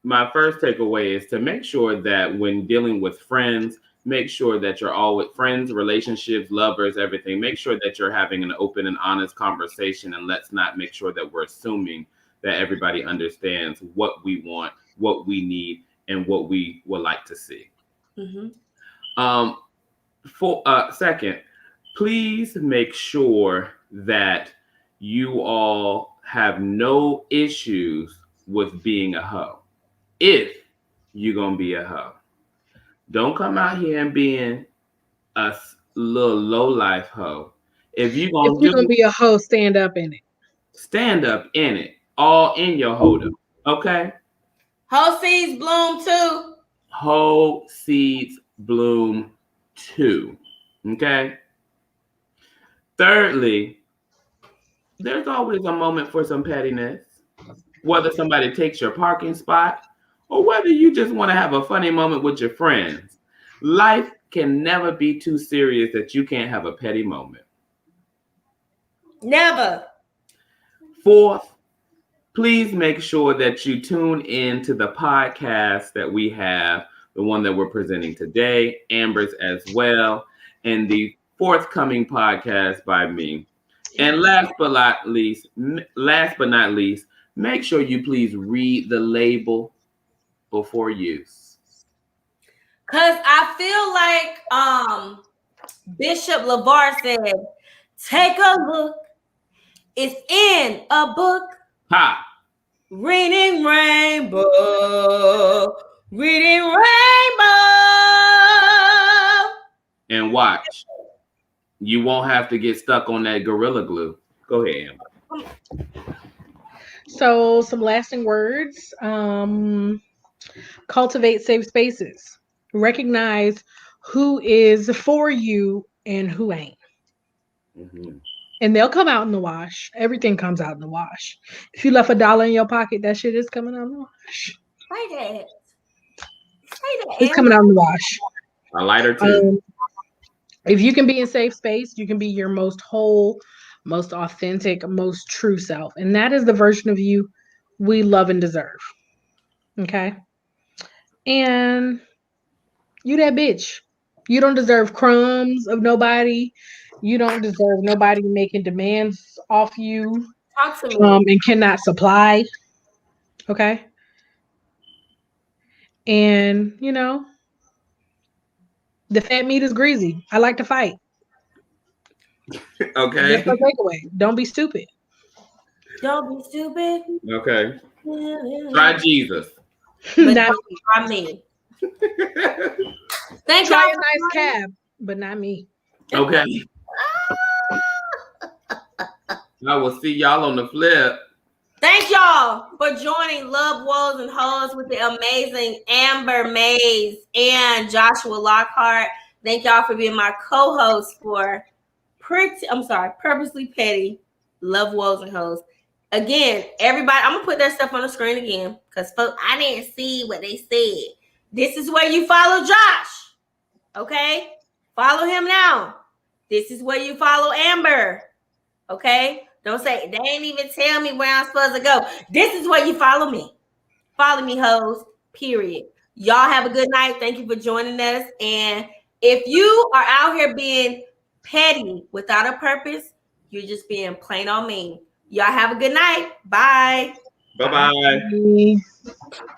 My first takeaway is to make sure that when dealing with friends, make sure that you're all with friends, relationships, lovers, everything. Make sure that you're having an open and honest conversation, and let's not make sure that we're assuming that everybody understands what we want, what we need, and what we would like to see. Second, please make sure that you all have no issues with being a hoe. If you're gonna be a hoe, don't come out here and being a little low life hoe. If you're gonna be a hoe, stand up in it. Stand up in it, all in your hoedown. Okay. Hoe seeds bloom too. Hoe seeds bloom too. Okay. Thirdly, there's always a moment for some pettiness, whether somebody takes your parking spot or whether you just want to have a funny moment with your friends. Life can never be too serious that you can't have a petty moment. Never. Fourth, please make sure that you tune in to the podcast that we have, the one that we're presenting today, Amber's as well, and the forthcoming podcast by me. And last but not least, make sure you please read the label before use. Cause I feel like Bishop LeVar said, take a look. It's in a book. Ha! Reading rainbow. Reading rainbow. And watch. You won't have to get stuck on that Gorilla Glue. Go ahead, Amber. So some lasting words. Cultivate safe spaces. Recognize who is for you and who ain't. And they'll come out in the wash. Everything comes out in the wash. If you left $1 in your pocket, that shit is coming out in the wash. Say that. It's coming out in the wash. A lighter too. If you can be in safe space, you can be your most whole, most authentic, most true self. And that is the version of you we love and deserve. Okay? And you that bitch. You don't deserve crumbs of nobody. You don't deserve nobody making demands off you Talk to me. and cannot supply. Okay? And, the fat meat is greasy. I like to fight. Okay. That's my takeaway. Don't be stupid. Don't be stupid. Okay. Try Jesus. But Not don't try me. Thank Try y'all a for nice joining. cab, but not me. Okay. I will see y'all on the flip. Thank y'all for joining Love, Woes, and Heauxs with the amazing Amber Mays and Joshua Lockhart. Thank y'all for being my co-host for Purposely Petty, Love, Woes, and Heauxs. Again, everybody, I'm gonna put that stuff on the screen again because I didn't see what they said. This is where you follow Josh. Okay? Follow him now. This is where you follow Amber. Okay? Don't say, they ain't even tell me where I'm supposed to go. This is where you follow me. Follow me, hoes. Period. Y'all have a good night. Thank you for joining us. And if you are out here being petty without a purpose, you're just being plain on mean. Y'all have a good night. Bye. Bye-bye. Bye.